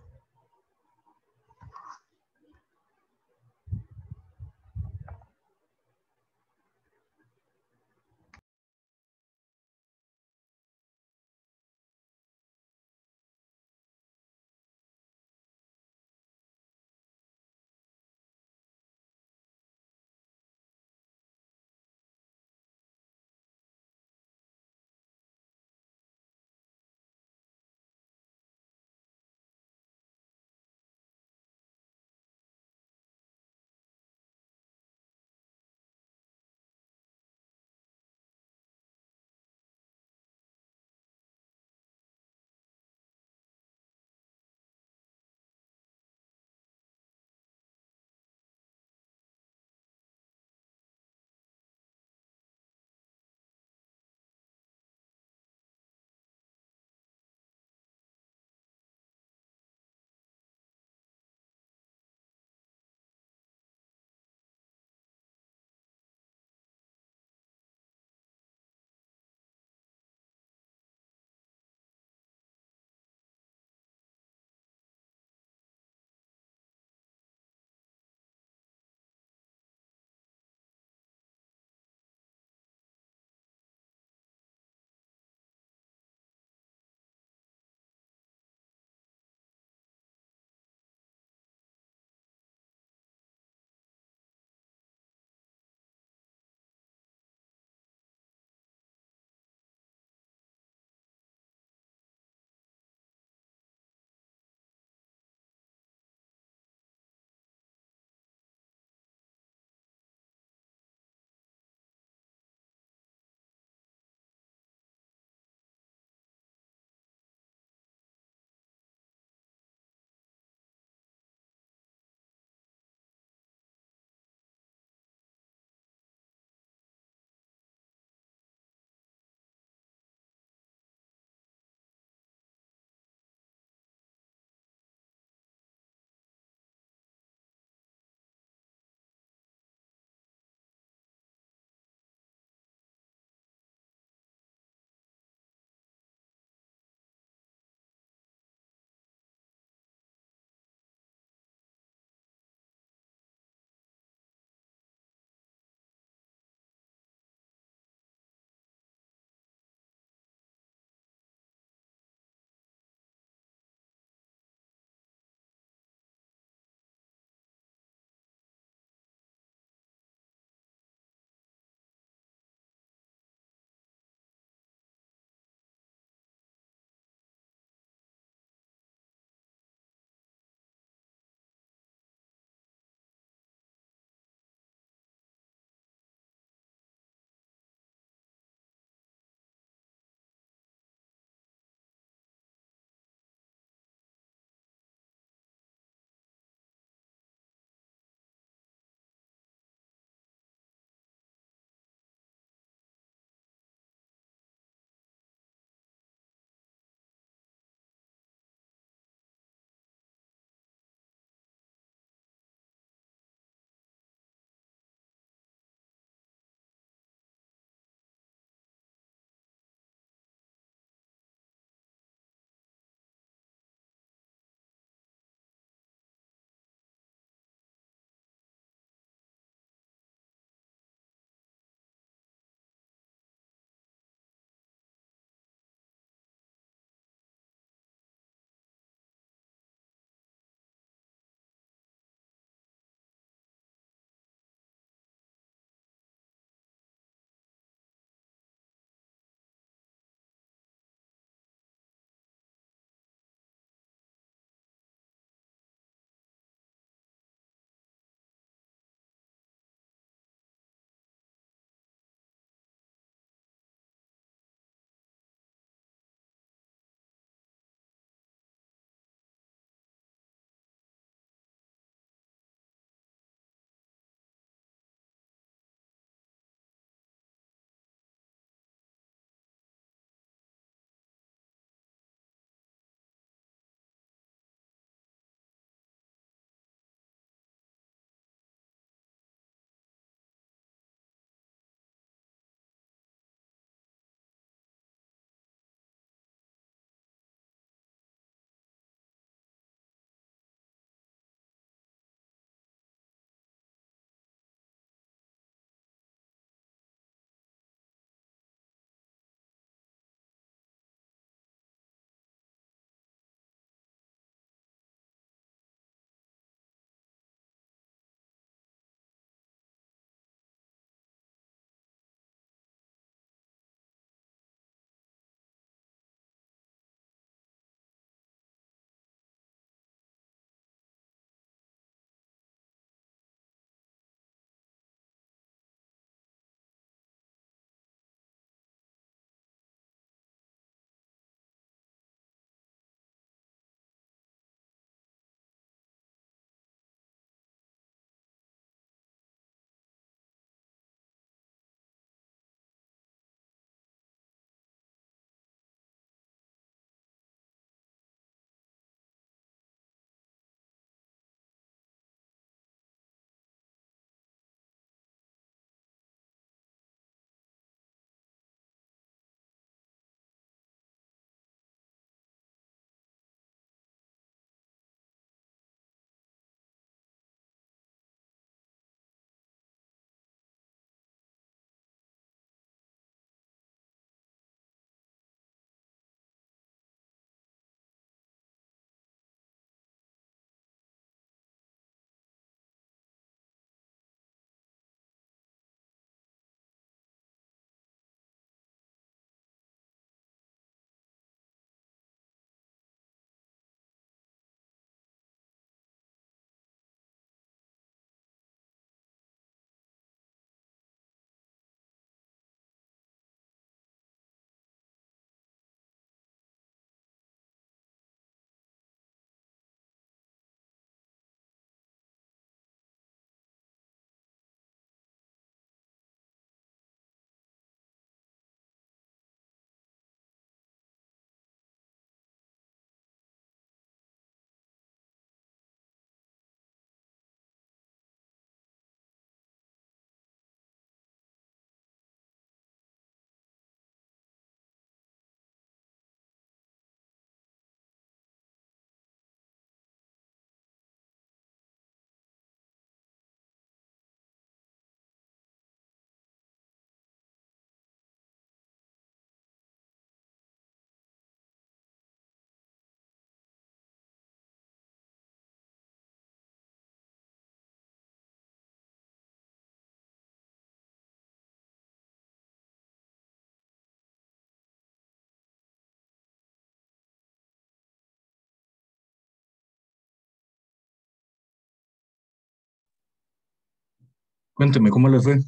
Cuénteme cómo le fue.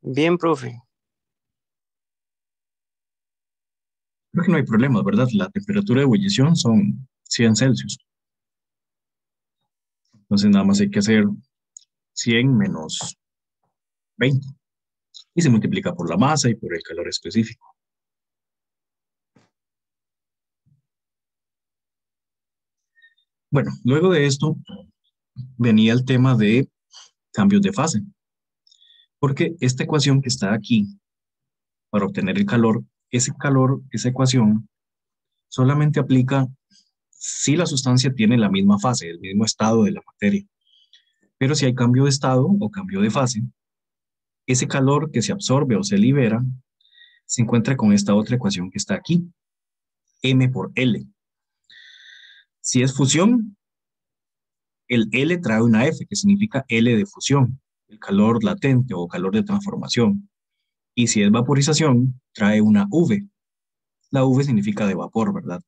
Bien, profe. Creo que no hay problema, ¿verdad? La temperatura de ebullición son 100 Celsius. Entonces nada más hay que hacer 100 menos 20 y se multiplica por la masa y por el calor específico. Bueno, luego de esto venía el tema de cambios de fase, porque esta ecuación que está aquí para obtener el calor, esa ecuación solamente aplica si la sustancia tiene la misma fase, el mismo estado de la materia. Pero si hay cambio de estado o cambio de fase, ese calor que se absorbe o se libera se encuentra con esta otra ecuación que está aquí, M por L. Si es fusión, el L trae una F, que significa L de fusión, el calor latente o calor de transformación. Y si es vaporización, trae una V. La V significa de vapor, ¿verdad?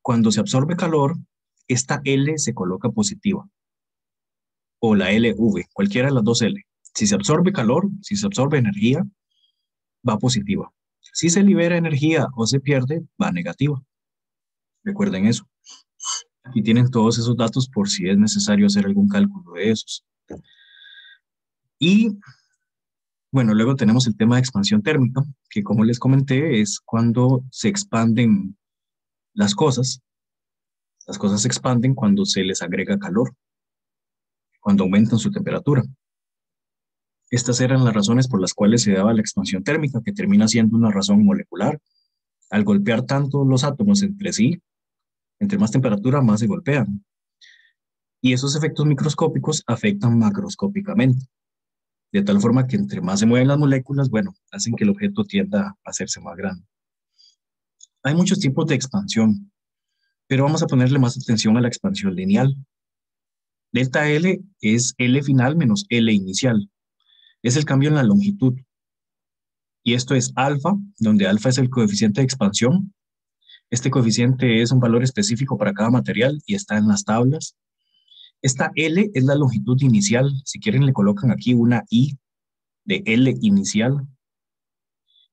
Cuando se absorbe calor, esta L se coloca positiva, o la LV, cualquiera de las dos L. Si se absorbe calor, si se absorbe energía, va positiva. Si se libera energía o se pierde, va negativa. Recuerden eso. Aquí tienen todos esos datos por si es necesario hacer algún cálculo de esos. Y bueno, luego tenemos el tema de expansión térmica, que como les comenté es cuando se expanden las cosas. Las cosas se expanden cuando se les agrega calor, cuando aumentan su temperatura. Estas eran las razones por las cuales se daba la expansión térmica, que termina siendo una razón molecular. Al golpear tanto los átomos entre sí, entre más temperatura, más se golpean. Y esos efectos microscópicos afectan macroscópicamente, de tal forma que entre más se mueven las moléculas, bueno, hacen que el objeto tienda a hacerse más grande. Hay muchos tipos de expansión, pero vamos a ponerle más atención a la expansión lineal. Delta L es L final menos L inicial. Es el cambio en la longitud. Y esto es alfa, donde alfa es el coeficiente de expansión. Este coeficiente es un valor específico para cada material y está en las tablas. Esta L es la longitud inicial. Si quieren le colocan aquí una I de L inicial.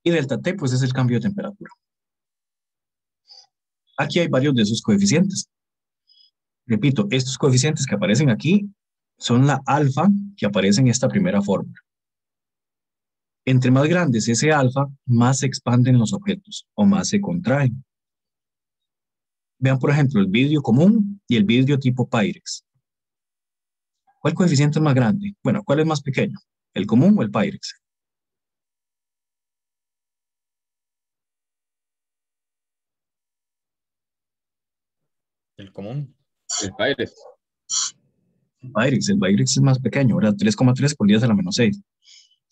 Y delta T pues es el cambio de temperatura. Aquí hay varios de esos coeficientes. Repito, estos coeficientes que aparecen aquí son la alfa que aparece en esta primera fórmula. Entre más grande es ese alfa, más se expanden los objetos o más se contraen. Vean, por ejemplo, el vidrio común y el vidrio tipo Pyrex. ¿Cuál coeficiente es más grande? Bueno, ¿cuál es más pequeño? ¿El común o el Pyrex? El común. El Pyrex. El Pyrex es más pequeño, ¿verdad? 3,3 por 10 a la menos 6.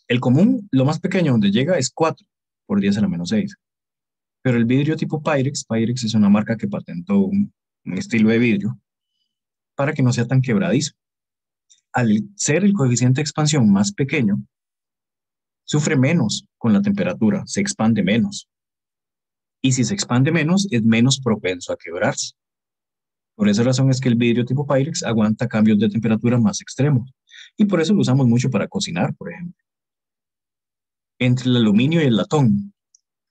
El común, lo más pequeño donde llega es 4 por 10 a la menos 6. Pero el vidrio tipo Pyrex es una marca que patentó un estilo de vidrio para que no sea tan quebradizo. Al ser el coeficiente de expansión más pequeño, sufre menos con la temperatura, se expande menos. Y si se expande menos, es menos propenso a quebrarse. Por esa razón es que el vidrio tipo Pyrex aguanta cambios de temperatura más extremos. Y por eso lo usamos mucho para cocinar, por ejemplo. Entre el aluminio y el latón,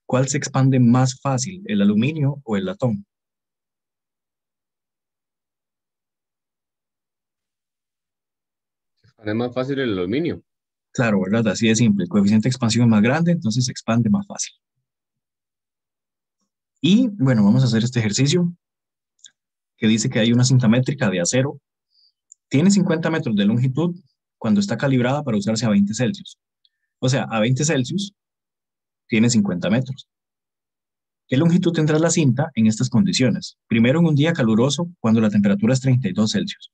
¿cuál se expande más fácil, el aluminio o el latón? Se expande más fácil el aluminio. Claro, ¿verdad? Así de simple. El coeficiente de expansión es más grande, entonces se expande más fácil. Y bueno, vamos a hacer este ejercicio que dice que hay una cinta métrica de acero. Tiene 50 metros de longitud cuando está calibrada para usarse a 20 Celsius. O sea, a 20 Celsius tiene 50 metros. ¿Qué longitud tendrá la cinta en estas condiciones? Primero, en un día caluroso, cuando la temperatura es 32 Celsius.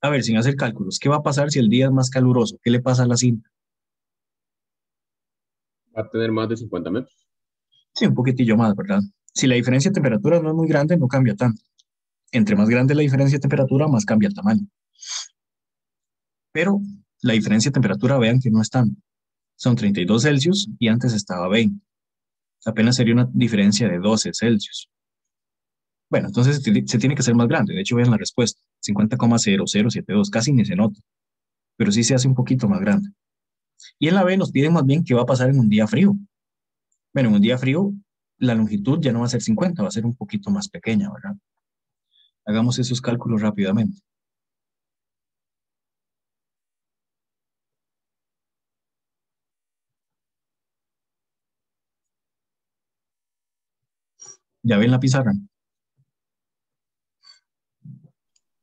A ver, sin hacer cálculos, ¿qué va a pasar si el día es más caluroso? ¿Qué le pasa a la cinta? Va a tener más de 50 metros. Sí, un poquitillo más, ¿verdad? Si la diferencia de temperatura no es muy grande, no cambia tanto. Entre más grande la diferencia de temperatura, más cambia el tamaño. Pero la diferencia de temperatura, vean que no es tanto. Son 32 Celsius y antes estaba 20. Apenas sería una diferencia de 12 Celsius. Bueno, entonces se tiene que hacer más grande. De hecho, vean la respuesta, 50,0072, casi ni se nota, pero sí se hace un poquito más grande. Y en la B nos piden más bien qué va a pasar en un día frío. Bueno, en un día frío, la longitud ya no va a ser 50, va a ser un poquito más pequeña, ¿verdad? Hagamos esos cálculos rápidamente. ¿Ya ven la pizarra?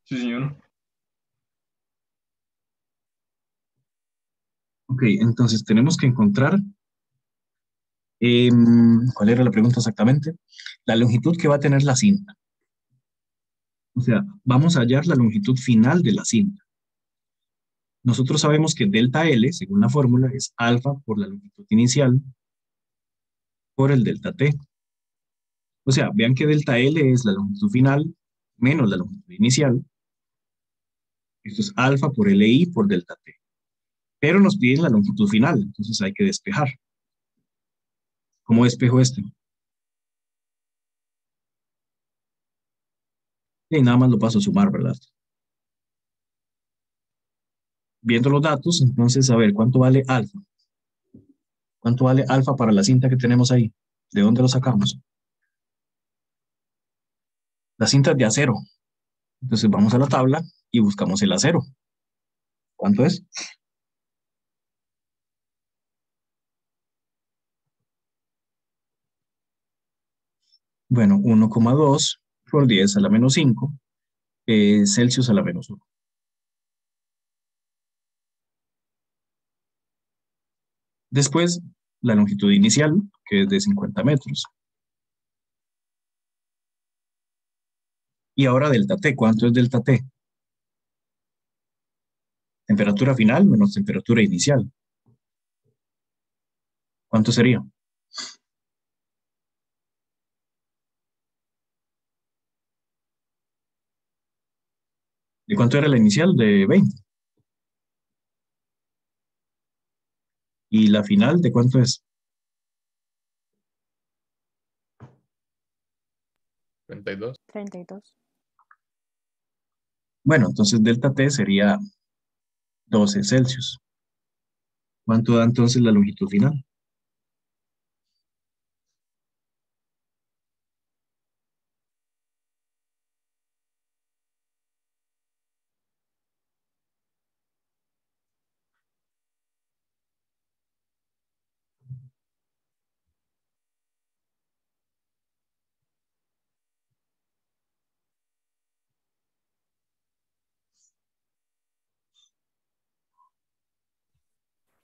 Sí, señor. Ok, entonces tenemos que encontrar, ¿cuál era la pregunta exactamente? La longitud que va a tener la cinta. O sea, vamos a hallar la longitud final de la cinta. Nosotros sabemos que delta L, según la fórmula, es alfa por la longitud inicial por el delta T. O sea, vean que delta L es la longitud final menos la longitud inicial. Esto es alfa por LI por delta T. Pero nos piden la longitud final, entonces hay que despejar. ¿Cómo despejo esto? Y nada más lo paso a sumar, ¿verdad? Viendo los datos, entonces, a ver, ¿cuánto vale alfa? ¿Cuánto vale alfa para la cinta que tenemos ahí? ¿De dónde lo sacamos? La cinta es de acero. Entonces vamos a la tabla y buscamos el acero. ¿Cuánto es? Bueno, 1,2 por 10 a la menos 5, Celsius a la menos 1. Después, la longitud inicial, que es de 50 metros. Y ahora delta T. ¿Cuánto es delta T? Temperatura final menos temperatura inicial. ¿Cuánto sería? ¿De cuánto era la inicial? De 20. ¿Y la final de cuánto es? 32. 32. Bueno, entonces delta T sería 12 Celsius. ¿Cuánto da entonces la longitud final?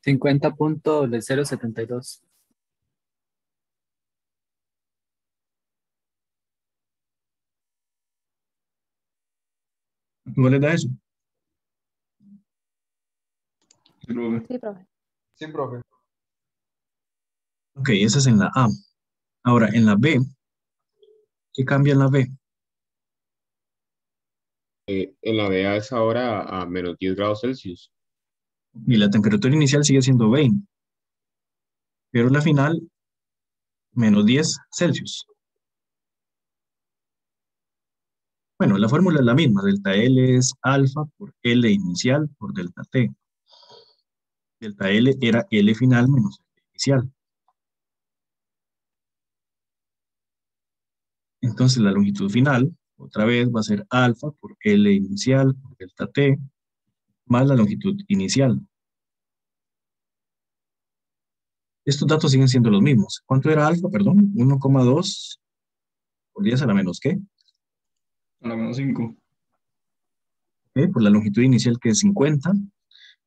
$50.072. ¿Cuál les da eso? Sí, profe. Sí, profe. Sí, profe. Ok, esa es en la A. Ahora, en la B, ¿qué cambia en la B? En la BA es ahora a menos 10 grados Celsius. Y la temperatura inicial sigue siendo 20, pero la final, menos 10 Celsius. Bueno, la fórmula es la misma. Delta L es alfa por L inicial por delta T. Delta L era L final menos L inicial. Entonces la longitud final, otra vez, va a ser alfa por L inicial por delta T, más la longitud inicial. Estos datos siguen siendo los mismos. ¿Cuánto era alfa? Perdón, 1,2 por 10 a la menos ¿qué? A la menos 5. Por la longitud inicial que es 50,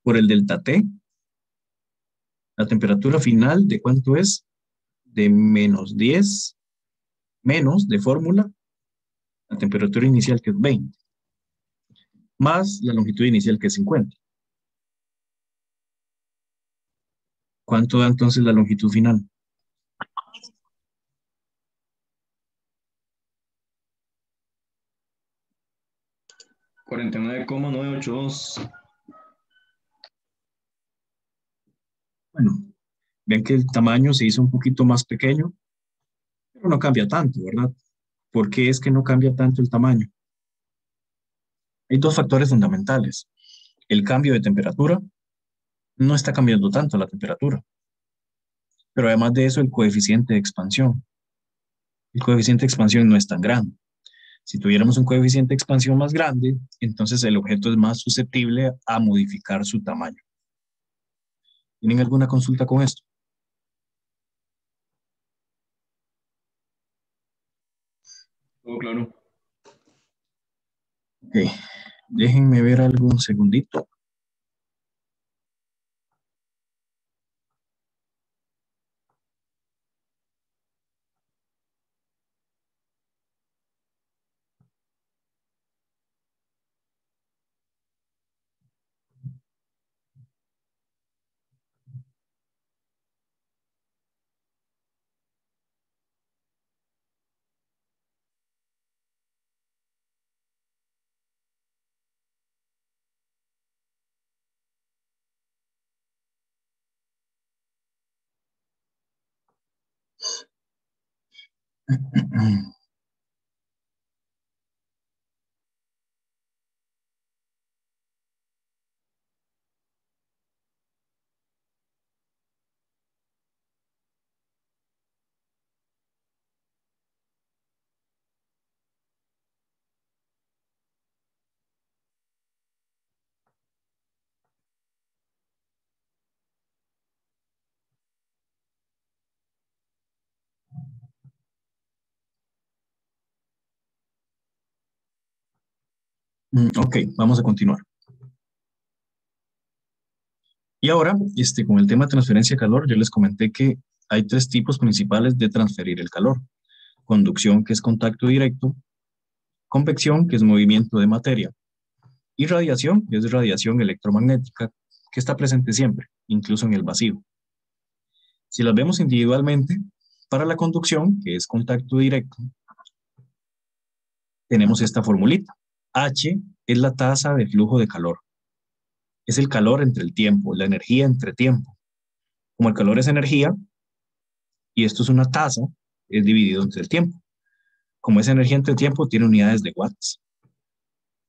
por el delta T. La temperatura final de cuánto es? De menos 10, menos de fórmula, la temperatura inicial que es 20, más la longitud inicial que es 50. ¿Cuánto da entonces la longitud final? $49,982. Bueno, ven que el tamaño se hizo un poquito más pequeño, pero no cambia tanto, ¿verdad? ¿Por qué es que no cambia tanto el tamaño? Hay dos factores fundamentales. El cambio de temperatura no está cambiando tanto la temperatura, pero además de eso el coeficiente de expansión. El coeficiente de expansión no es tan grande. Si tuviéramos un coeficiente de expansión más grande, entonces el objeto es más susceptible a modificar su tamaño. ¿Tienen alguna consulta con esto? Todo claro. Ok, déjenme ver algo un segundito. Ok, vamos a continuar. Y ahora, con el tema de transferencia de calor, yo les comenté que hay tres tipos principales de transferir el calor. Conducción, que es contacto directo, convección, que es movimiento de materia, y radiación, que es radiación electromagnética, que está presente siempre, incluso en el vacío. Si las vemos individualmente, para la conducción, que es contacto directo, tenemos esta formulita. H es la tasa de flujo de calor. Es el calor entre el tiempo, la energía entre tiempo. Como el calor es energía, y esto es una tasa, es dividido entre el tiempo. Como es energía entre tiempo, tiene unidades de watts.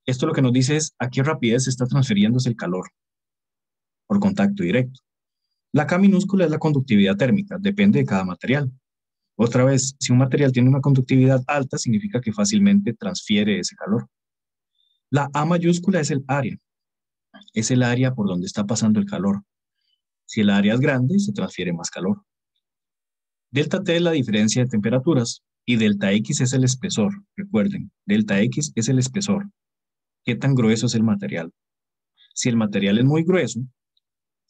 Esto lo que nos dice es a qué rapidez se está transfiriéndose el calor por contacto directo. La K minúscula es la conductividad térmica, depende de cada material. Otra vez, si un material tiene una conductividad alta, significa que fácilmente transfiere ese calor. La A mayúscula es el área por donde está pasando el calor. Si el área es grande, se transfiere más calor. Delta T es la diferencia de temperaturas y delta X es el espesor. Recuerden, delta X es el espesor. ¿Qué tan grueso es el material? Si el material es muy grueso,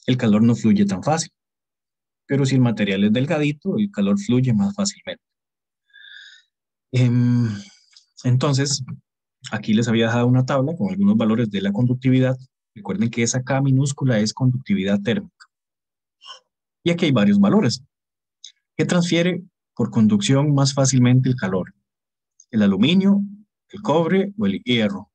el calor no fluye tan fácil. Pero si el material es delgadito, el calor fluye más fácilmente. Entonces, aquí les había dejado una tabla con algunos valores de la conductividad. Recuerden que esa K minúscula es conductividad térmica. Y aquí hay varios valores. ¿Qué transfiere por conducción más fácilmente el calor? ¿El aluminio, el cobre o el hierro?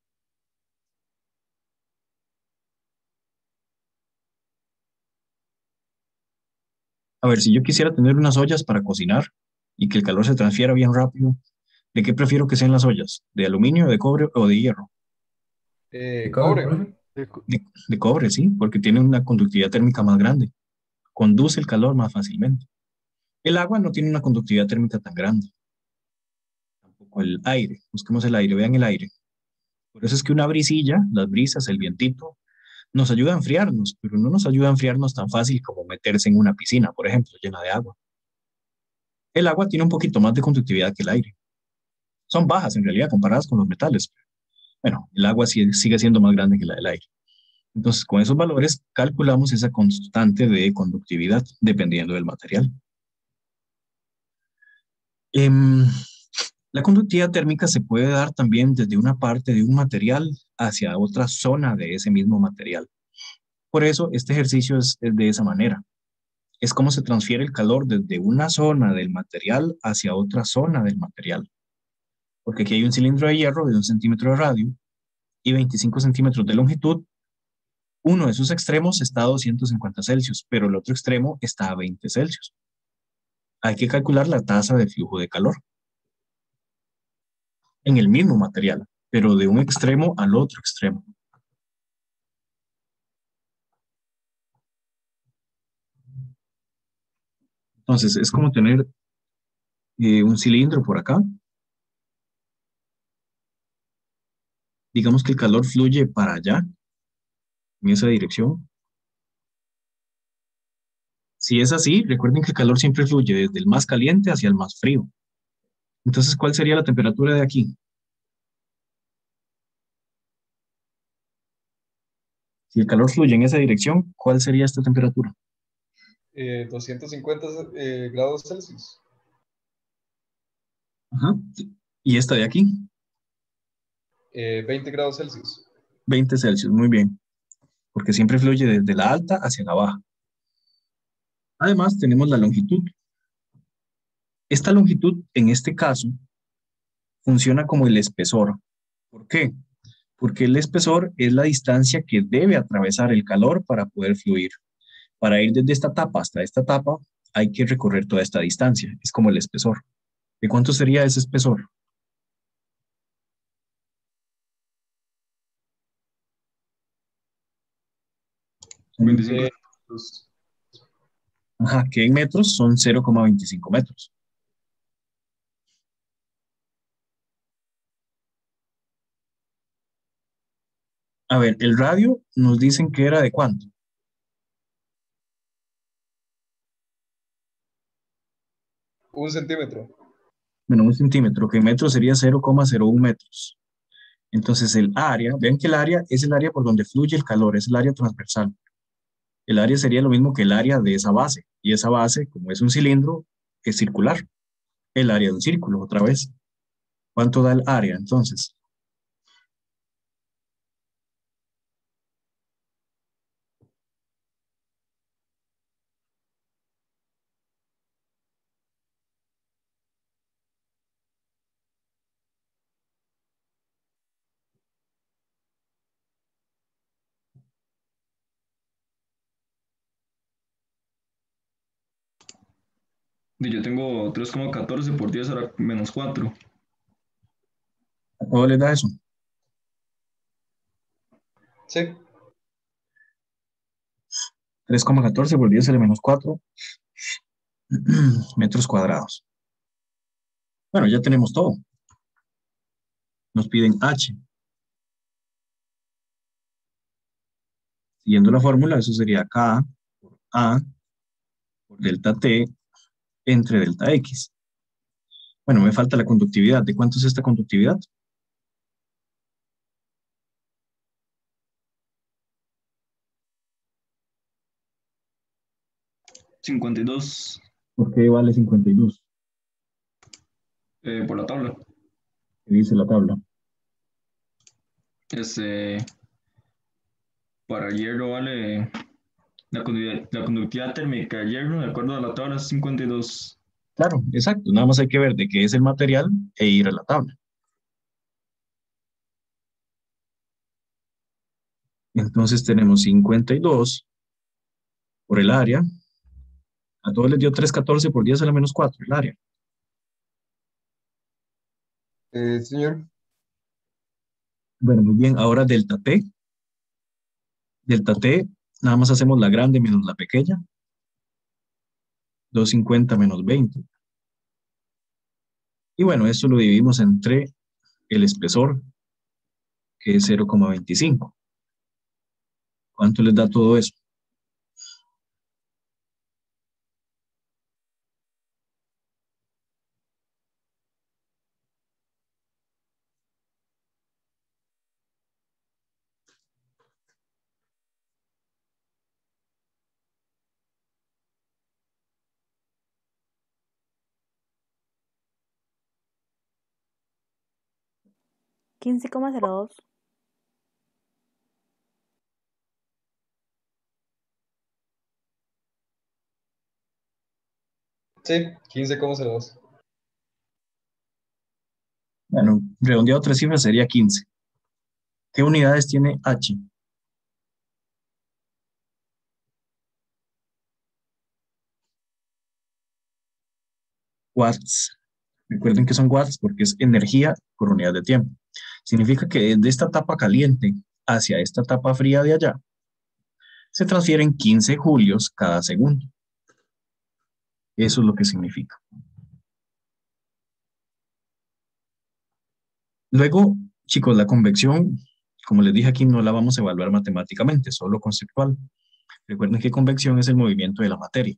A ver, si yo quisiera tener unas ollas para cocinar y que el calor se transfiera bien rápido, ¿de qué prefiero que sean las ollas? ¿De aluminio, de cobre o de hierro? Cobre. De cobre, sí, porque tiene una conductividad térmica más grande. Conduce el calor más fácilmente. El agua no tiene una conductividad térmica tan grande. Tampoco el aire. Busquemos el aire, vean el aire. Por eso es que una brisilla, las brisas, el vientito, nos ayuda a enfriarnos, pero no nos ayuda a enfriarnos tan fácil como meterse en una piscina, por ejemplo, llena de agua. El agua tiene un poquito más de conductividad que el aire. Son bajas en realidad comparadas con los metales. Bueno, el agua sigue siendo más grande que la del aire. Entonces, con esos valores calculamos esa constante de conductividad dependiendo del material. La conductividad térmica se puede dar también desde una parte de un material hacia otra zona de ese mismo material. Por eso, este ejercicio es de esa manera. Es como se transfiere el calor desde una zona del material hacia otra zona del material. Porque aquí hay un cilindro de hierro de 1 centímetro de radio y 25 centímetros de longitud. Uno de sus extremos está a 250 Celsius, pero el otro extremo está a 20 Celsius. Hay que calcular la tasa de flujo de calor. en el mismo material, pero de un extremo al otro extremo. Entonces, es como tener un cilindro por acá. Digamos que el calor fluye para allá, en esa dirección. Si es así, recuerden que el calor siempre fluye desde el más caliente hacia el más frío. Entonces, ¿cuál sería la temperatura de aquí? Si el calor fluye en esa dirección, ¿cuál sería esta temperatura? 250 grados Celsius. Ajá. ¿Y esta de aquí? 20 grados Celsius. 20 Celsius, muy bien, porque siempre fluye desde la alta hacia la baja. Además, tenemos la longitud. Esta longitud, en este caso, funciona como el espesor. ¿Por qué? Porque el espesor es la distancia que debe atravesar el calor para poder fluir. Para ir desde esta tapa hasta esta tapa, hay que recorrer toda esta distancia. Es como el espesor. ¿De cuánto sería ese espesor? Son 25 Eh, centímetros. Ajá, que en metros son 0,25 metros. A ver, el radio nos dicen que era de cuánto. un centímetro. Bueno, un centímetro, que en metros sería 0,01 metros. Entonces el área, vean que el área es el área por donde fluye el calor, es el área transversal. El área sería lo mismo que el área de esa base. Y esa base, como es un cilindro, es circular. El área de un círculo, otra vez. ¿Cuánto da el área entonces? Y yo tengo 3,14 por 10 a la menos 4. ¿A todo les da eso? Sí. 3,14 por 10 a la menos 4 metros cuadrados. Bueno, ya tenemos todo. Nos piden H. Siguiendo la fórmula, eso sería K por A por delta T entre delta X. Bueno, me falta la conductividad. ¿De cuánto es esta conductividad? $52 ¿Por qué vale 52? por la tabla. ¿Qué dice la tabla? Este, para hierro vale la conductividad térmica de hierro, de acuerdo a la tabla, es 52. Claro, exacto. Nada más hay que ver de qué es el material e ir a la tabla. Entonces tenemos 52 por el área. A todos les dio 3,14 por 10 a la menos 4 el área. Señor. Bueno, muy bien. Ahora delta T. Delta T, nada más hacemos la grande menos la pequeña. 250 menos 20. Y bueno, esto lo dividimos entre el espesor, que es 0,25. ¿Cuánto les da todo eso? $15,02. Sí, 15,02. Bueno, redondeado tres cifras sería 15. ¿Qué unidades tiene H? Watts. Recuerden que son watts porque es energía por unidad de tiempo. Significa que desde esta etapa caliente hacia esta etapa fría de allá, se transfieren 15 julios cada segundo. Eso es lo que significa. Luego, chicos, la convección, como les dije aquí, no la vamos a evaluar matemáticamente, solo conceptual. Recuerden que convección es el movimiento de la materia.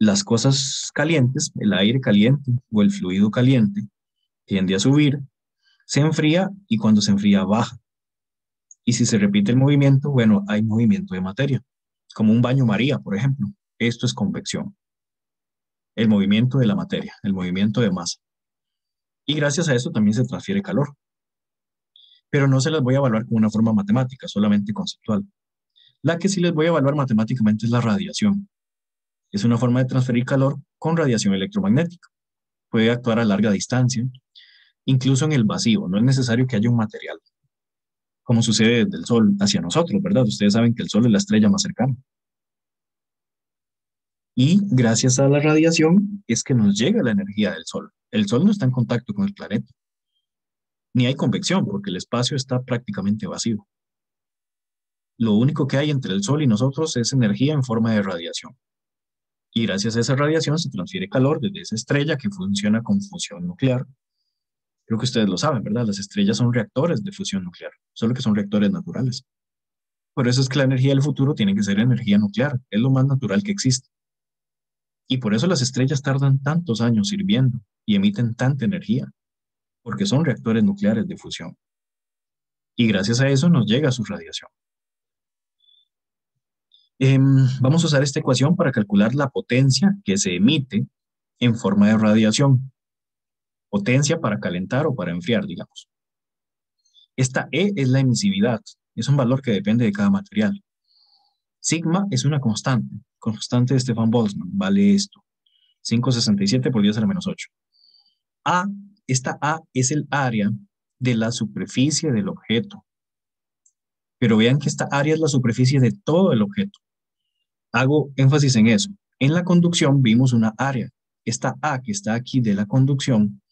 Las cosas calientes, el aire caliente o el fluido caliente, tiende a subir, se enfría y cuando se enfría baja. Y si se repite el movimiento, bueno, hay movimiento de materia, como un baño María, por ejemplo. Esto es convección. El movimiento de la materia, el movimiento de masa. Y gracias a esto también se transfiere calor. Pero no se las voy a evaluar con una forma matemática, solamente conceptual. La que sí les voy a evaluar matemáticamente es la radiación. Es una forma de transferir calor con radiación electromagnética. Puede actuar a larga distancia, incluso en el vacío. No es necesario que haya un material, como sucede desde el Sol hacia nosotros, ¿verdad? Ustedes saben que el Sol es la estrella más cercana. Y gracias a la radiación es que nos llega la energía del Sol. El Sol no está en contacto con el planeta. Ni hay convección, porque el espacio está prácticamente vacío. Lo único que hay entre el Sol y nosotros es energía en forma de radiación. Y gracias a esa radiación se transfiere calor desde esa estrella que funciona con fusión nuclear. Creo que ustedes lo saben, ¿verdad? Las estrellas son reactores de fusión nuclear, solo que son reactores naturales. Por eso es que la energía del futuro tiene que ser energía nuclear, es lo más natural que existe. Y por eso las estrellas tardan tantos años hirviendo y emiten tanta energía, porque son reactores nucleares de fusión. Y gracias a eso nos llega su radiación. Vamos a usar esta ecuación para calcular la potencia que se emite en forma de radiación. Potencia para calentar o para enfriar, digamos. Esta E es la emisividad, es un valor que depende de cada material. Sigma es una constante de Stefan Boltzmann, vale esto, 5,67 por 10 a la menos 8. Esta A es el área de la superficie del objeto. Pero vean que esta área es la superficie de todo el objeto. Hago énfasis en eso. En la conducción vimos una área. Esta A que está aquí de la conducción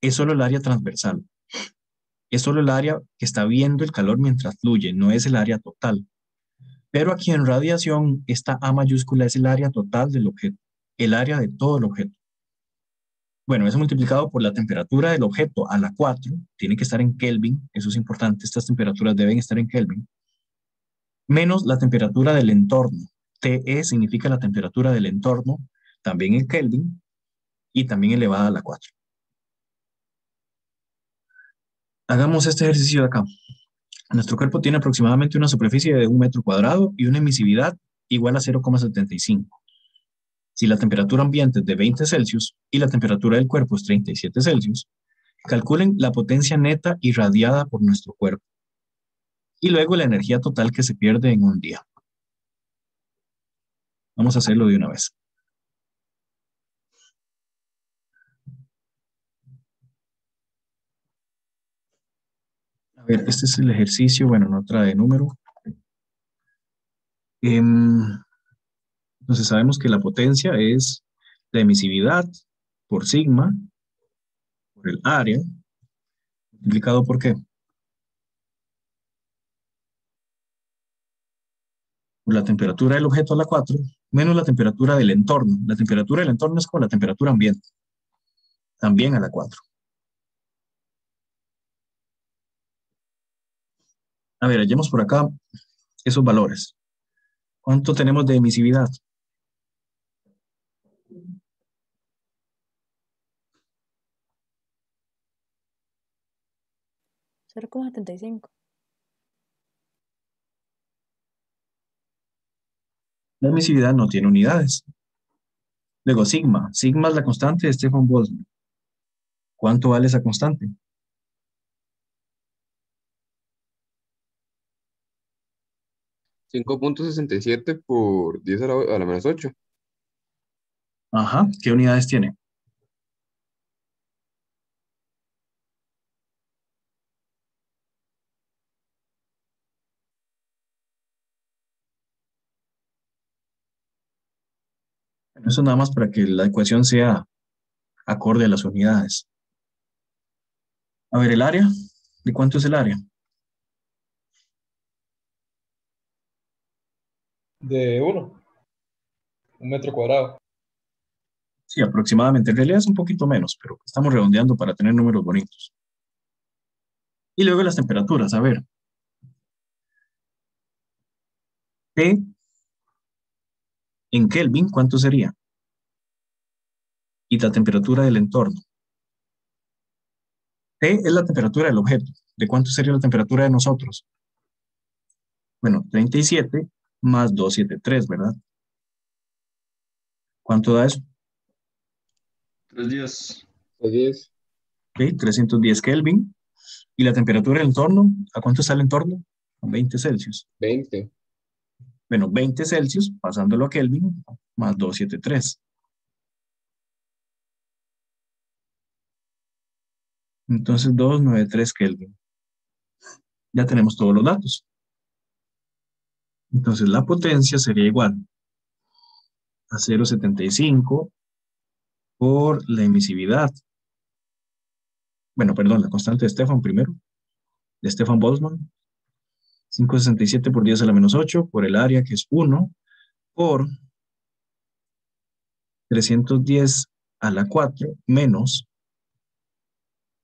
es solo el área transversal. Es solo el área que está viendo el calor mientras fluye, no es el área total. Pero aquí en radiación, esta A mayúscula es el área total del objeto, el área de todo el objeto. Bueno, eso multiplicado por la temperatura del objeto a la 4, tiene que estar en Kelvin, eso es importante, estas temperaturas deben estar en Kelvin, menos la temperatura del entorno. TE significa la temperatura del entorno, también en Kelvin, y también elevada a la 4. Hagamos este ejercicio de acá. Nuestro cuerpo tiene aproximadamente una superficie de 1 metro cuadrado y una emisividad igual a 0,75. Si la temperatura ambiente es de 20 Celsius y la temperatura del cuerpo es 37 Celsius, calculen la potencia neta irradiada por nuestro cuerpo y luego la energía total que se pierde en un día. Vamos a hacerlo de una vez. A ver, este es el ejercicio, bueno, no trae número. Entonces sabemos que la potencia es la emisividad por sigma, por el área, multiplicado por ¿qué? Por la temperatura del objeto a la 4, menos la temperatura del entorno. La temperatura del entorno es como la temperatura ambiente, también a la 4. A ver, hallemos por acá esos valores. ¿Cuánto tenemos de emisividad? 0,75. La emisividad no tiene unidades. Luego, sigma. Sigma es la constante de Stefan Boltzmann. ¿Cuánto vale esa constante? $5.67 por 10 a la menos 8. Ajá, ¿qué unidades tiene? Eso nada más para que la ecuación sea acorde a las unidades. A ver, el área. ¿De cuánto es el área? De 1. 1 metro cuadrado. Sí, aproximadamente. En realidad es un poquito menos, pero estamos redondeando para tener números bonitos. Y luego las temperaturas. A ver. T en Kelvin, ¿cuánto sería? Y la temperatura del entorno. T es la temperatura del objeto. ¿De cuánto sería la temperatura de nosotros? Bueno, 37 más 273, ¿verdad? ¿Cuánto da eso? 3 días. 10. Ok, 310 Kelvin. ¿Y la temperatura del entorno? ¿A cuánto está el entorno? A 20 Celsius. 20. Bueno, 20 Celsius, pasándolo a Kelvin, más 273. Entonces, 293 Kelvin. Ya tenemos todos los datos. Entonces, la potencia sería igual a 0,75 por la emisividad. Bueno, perdón, la constante de Stefan primero, de Stefan Boltzmann. 567 por 10 a la menos 8, por el área, que es 1, por 310 a la 4, menos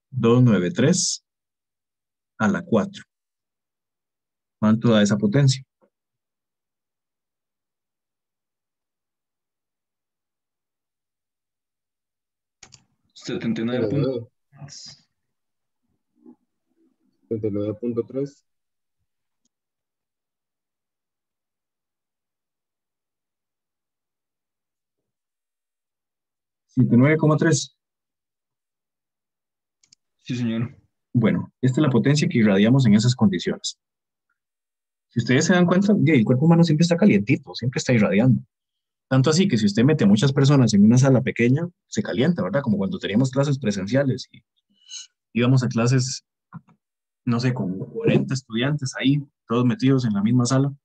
293 a la 4. ¿Cuánto da esa potencia? Setenta y nueve punto 79.3. ¿79,3? Sí, señor. Bueno, esta es la potencia que irradiamos en esas condiciones. Si ustedes se dan cuenta, el cuerpo humano siempre está calientito, siempre está irradiando. Tanto así que si usted mete a muchas personas en una sala pequeña, se calienta, ¿verdad? Como cuando teníamos clases presenciales y íbamos a clases, no sé, con 40 estudiantes ahí, todos metidos en la misma sala,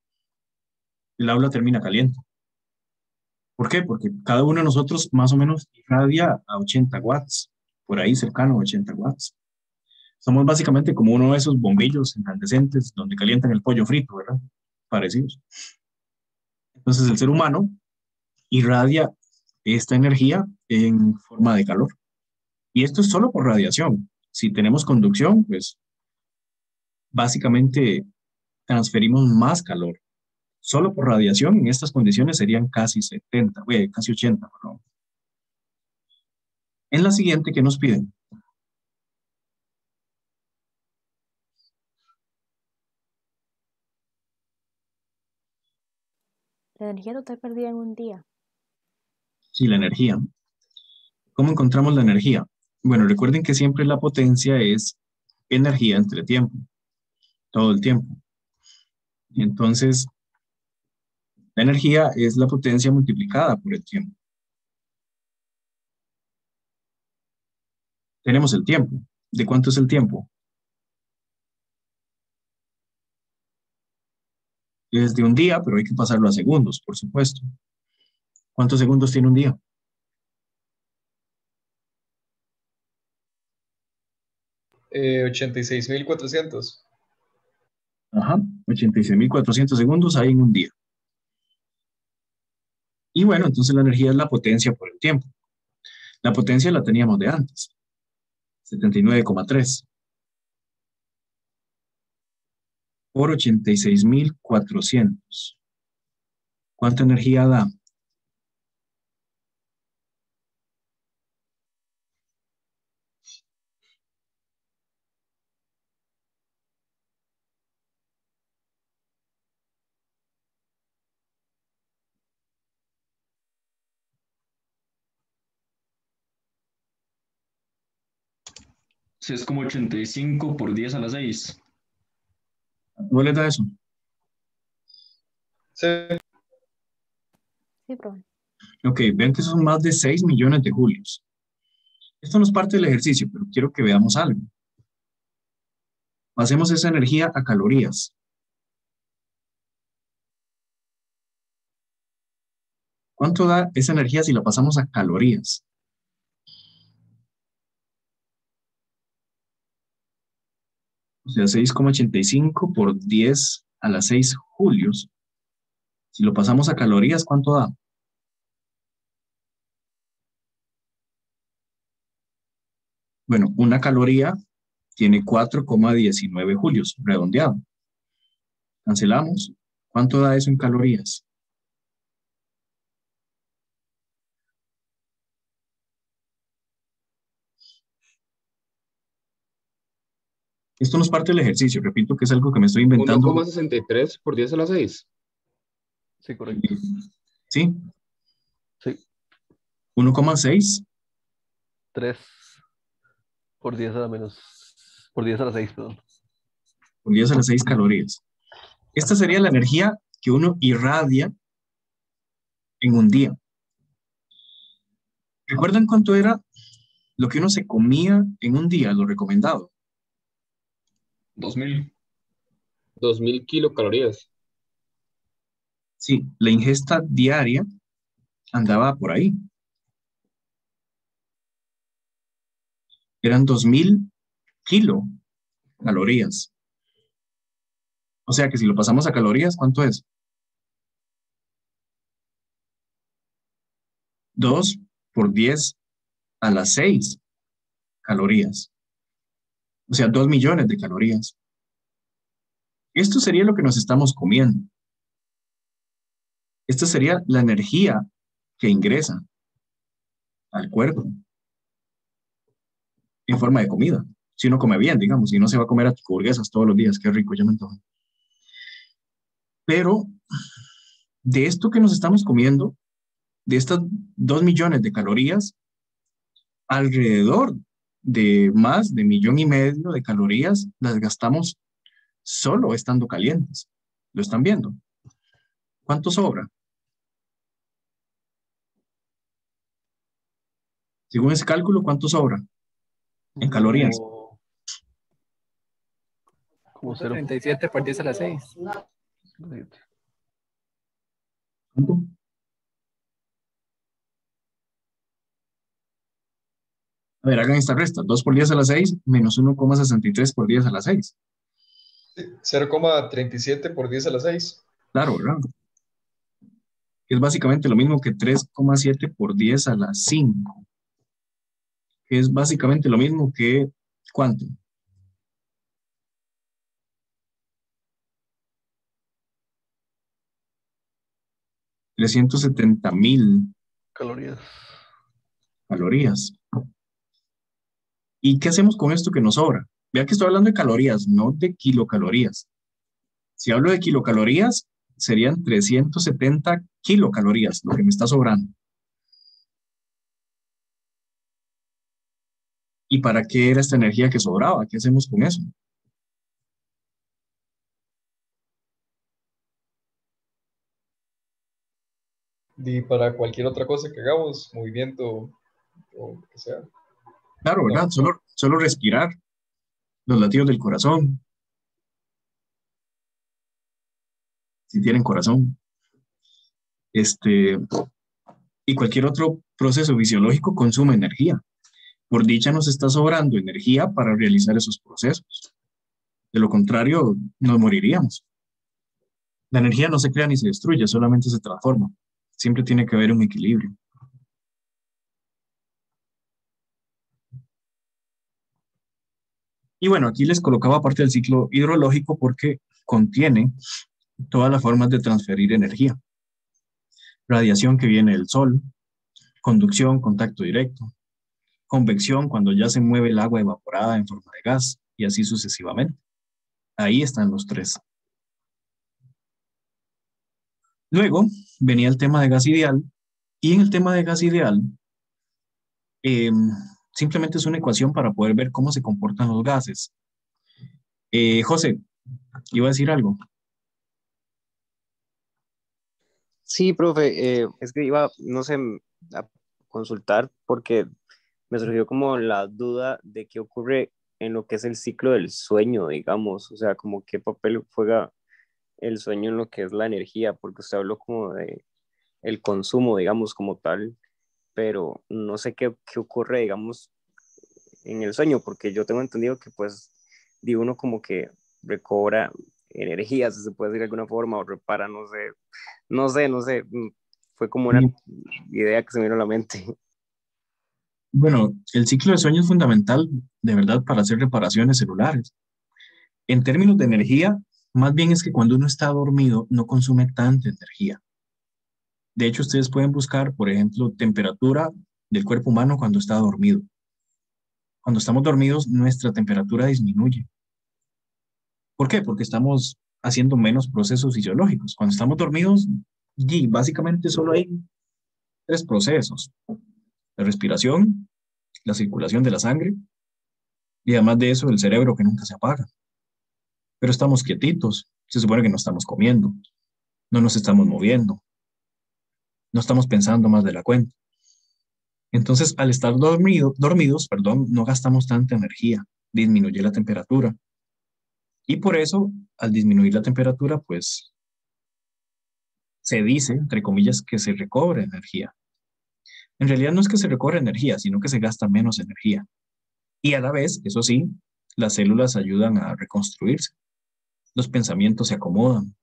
el aula termina caliente. ¿Por qué? Porque cada uno de nosotros más o menos irradia a 80 watts, por ahí cercano a 80 watts. Somos básicamente como uno de esos bombillos incandescentes donde calientan el pollo frito, ¿verdad? Parecidos. Entonces el ser humano irradia esta energía en forma de calor. Y esto es solo por radiación. Si tenemos conducción, pues básicamente transferimos más calor. Solo por radiación en estas condiciones serían casi 70, casi 80, perdón. En la siguiente, ¿qué nos piden? La energía total perdida en un día. Sí, la energía. ¿Cómo encontramos la energía? Bueno, recuerden que siempre la potencia es energía entre tiempo, todo el tiempo. Entonces, la energía es la potencia multiplicada por el tiempo. Tenemos el tiempo. ¿De cuánto es el tiempo? Es de un día, pero hay que pasarlo a segundos, por supuesto. ¿Cuántos segundos tiene un día? Eh, 86.400. Ajá, 86.400 segundos hay en un día. Y bueno, entonces la energía es la potencia por el tiempo. La potencia la teníamos de antes, 79,3 por 86.400. ¿Cuánta energía da? Sí, es como 85 por 10 a la 6. ¿No les da eso? Sí. Sí, profe. Ok, vean que son más de 6 millones de julios. Esto no es parte del ejercicio, pero quiero que veamos algo. Pasemos esa energía a calorías. ¿Cuánto da esa energía si la pasamos a calorías? O sea, 6,85 por 10 a la 6 julios. Si lo pasamos a calorías, ¿cuánto da? Bueno, una caloría tiene 4,19 julios, redondeado. Cancelamos. ¿Cuánto da eso en calorías? Esto no es parte del ejercicio, repito que es algo que me estoy inventando. 1,63 por 10 a la 6. Sí, correcto. ¿Sí? Sí. 1,6. 3 por 10 a la menos. Por 10 a la 6, perdón. Por 10 a las 6 calorías. Esta sería la energía que uno irradia en un día. ¿Recuerdan cuánto era lo que uno se comía en un día, lo recomendado? 2000. 2000 kilocalorías. Sí, la ingesta diaria andaba por ahí. Eran 2000 kilocalorías. O sea que si lo pasamos a calorías, ¿cuánto es? 2 por 10 a las 6 calorías. O sea, 2 millones de calorías. Esto sería lo que nos estamos comiendo. Esta sería la energía que ingresa al cuerpo en forma de comida. Si uno come bien, digamos, y no se va a comer hamburguesas todos los días, qué rico, ya me antojo. Pero de esto que nos estamos comiendo, de estas 2 millones de calorías, alrededor de más de 1,5 millones de calorías las gastamos solo estando calientes. ¿Lo están viendo? ¿Cuánto sobra? Según ese cálculo, ¿cuánto sobra en calorías? Como 0. 37 por 10 a la 6. ¿Cuánto? A ver, hagan esta resta. 2 por 10 a la 6 menos 1,63 por 10 a la 6. 0,37 por 10 a la 6. Claro, ¿verdad? Es básicamente lo mismo que 3,7 por 10 a la 5. Que es básicamente lo mismo que, ¿cuánto? $370,000 calorías. ¿Y qué hacemos con esto que nos sobra? Vea que estoy hablando de calorías, no de kilocalorías. Si hablo de kilocalorías, serían 370 kilocalorías, lo que me está sobrando. ¿Y para qué era esta energía que sobraba? ¿Qué hacemos con eso? Y para cualquier otra cosa que hagamos, movimiento o lo que sea. Claro, ¿verdad? No. Solo respirar, los latidos del corazón, si tienen corazón. Y cualquier otro proceso fisiológico consume energía. Por dicha nos está sobrando energía para realizar esos procesos. De lo contrario, nos moriríamos. La energía no se crea ni se destruye, solamente se transforma. Siempre tiene que haber un equilibrio. Y bueno, aquí les colocaba parte del ciclo hidrológico porque contiene todas las formas de transferir energía. Radiación que viene del sol, conducción, contacto directo, convección cuando ya se mueve el agua evaporada en forma de gas y así sucesivamente. Ahí están los tres. Luego venía el tema de gas ideal y en el tema de gas ideal simplemente es una ecuación para poder ver cómo se comportan los gases. José, iba a decir algo. Sí, profe, es que iba, no sé, a consultar porque me surgió como la duda de qué ocurre en lo que es el ciclo del sueño, digamos, o sea, como qué papel juega el sueño en lo que es la energía, porque usted habló como de el consumo, digamos, como tal, pero no sé qué ocurre, digamos, en el sueño, porque yo tengo entendido que pues uno como que recobra energía, si se puede decir de alguna forma, o repara, no sé, fue como una idea que se me vino a la mente. Bueno, el ciclo de sueño es fundamental, de verdad, para hacer reparaciones celulares. En términos de energía, más bien es que cuando uno está dormido no consume tanta energía. De hecho, ustedes pueden buscar, por ejemplo, temperatura del cuerpo humano cuando está dormido. Cuando estamos dormidos, nuestra temperatura disminuye. ¿Por qué? Porque estamos haciendo menos procesos fisiológicos. Cuando estamos dormidos, y básicamente solo hay 3 procesos: la respiración, la circulación de la sangre y además de eso el cerebro que nunca se apaga. Pero estamos quietitos, se supone que no estamos comiendo, no nos estamos moviendo, no estamos pensando más de la cuenta. Entonces, al estar dormidos, no gastamos tanta energía, disminuye la temperatura. Y por eso, al disminuir la temperatura, pues se dice, entre comillas, que se recobra energía. En realidad no es que se recobre energía, sino que se gasta menos energía. Y a la vez, eso sí, las células ayudan a reconstruirse. Los pensamientos se acomodan.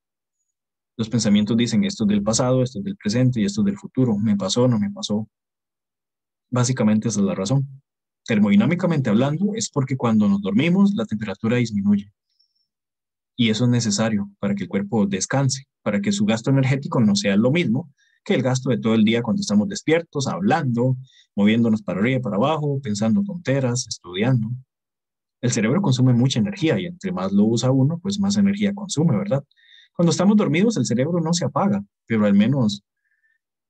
Los pensamientos dicen, esto es del pasado, esto es del presente y esto es del futuro. Me pasó, no me pasó. Básicamente esa es la razón. Termodinámicamente hablando, es porque cuando nos dormimos, la temperatura disminuye. Y eso es necesario para que el cuerpo descanse, para que su gasto energético no sea lo mismo que el gasto de todo el día cuando estamos despiertos, hablando, moviéndonos para arriba y para abajo, pensando tonteras, estudiando. El cerebro consume mucha energía y entre más lo usa uno, pues más energía consume, ¿verdad? Cuando estamos dormidos, el cerebro no se apaga, pero al menos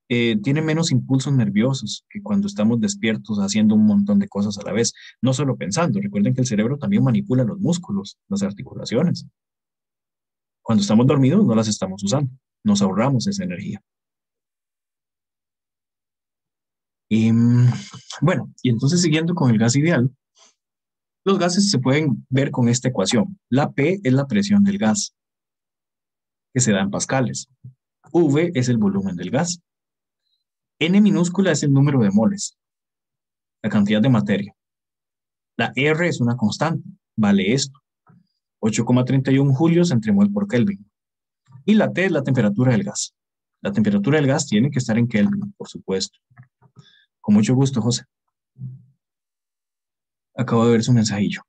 tiene menos impulsos nerviosos que cuando estamos despiertos haciendo un montón de cosas a la vez, no solo pensando. Recuerden que el cerebro también manipula los músculos, las articulaciones. Cuando estamos dormidos no las estamos usando, nos ahorramos esa energía. Y bueno, y entonces siguiendo con el gas ideal, los gases se pueden ver con esta ecuación. La P es la presión del gas, que se da en pascales. V es el volumen del gas. N minúscula es el número de moles, la cantidad de materia. La R es una constante, vale esto: 8,31 julios entre mol por Kelvin. Y la T es la temperatura del gas. La temperatura del gas tiene que estar en Kelvin, por supuesto. Con mucho gusto, José. Acabo de ver su mensajillo.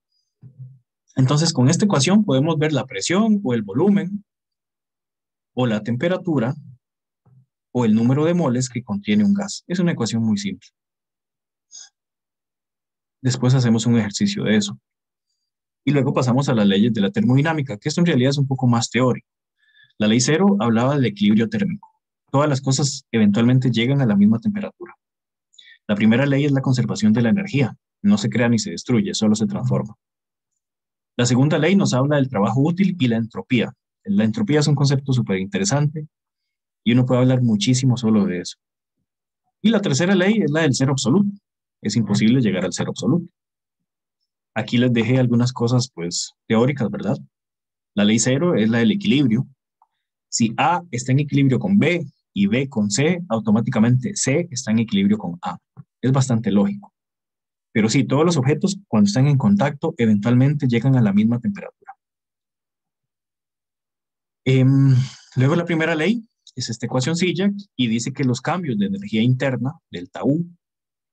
Entonces, con esta ecuación podemos ver la presión o el volumen, o la temperatura, o el número de moles que contiene un gas. Es una ecuación muy simple. Después hacemos un ejercicio de eso. Y luego pasamos a las leyes de la termodinámica, que esto en realidad es un poco más teórico. La ley cero hablaba del equilibrio térmico. Todas las cosas eventualmente llegan a la misma temperatura. La primera ley es la conservación de la energía. No se crea ni se destruye, solo se transforma. La segunda ley nos habla del trabajo útil y la entropía. La entropía es un concepto súper interesante y uno puede hablar muchísimo solo de eso. Y la tercera ley es la del cero absoluto. Es imposible llegar al cero absoluto. Aquí les dejé algunas cosas, pues, teóricas, ¿verdad? La ley cero es la del equilibrio. Si A está en equilibrio con B y B con C, automáticamente C está en equilibrio con A. Es bastante lógico. Pero sí, todos los objetos, cuando están en contacto, eventualmente llegan a la misma temperatura. Luego la primera ley es esta ecuacioncilla y dice que los cambios de energía interna, delta U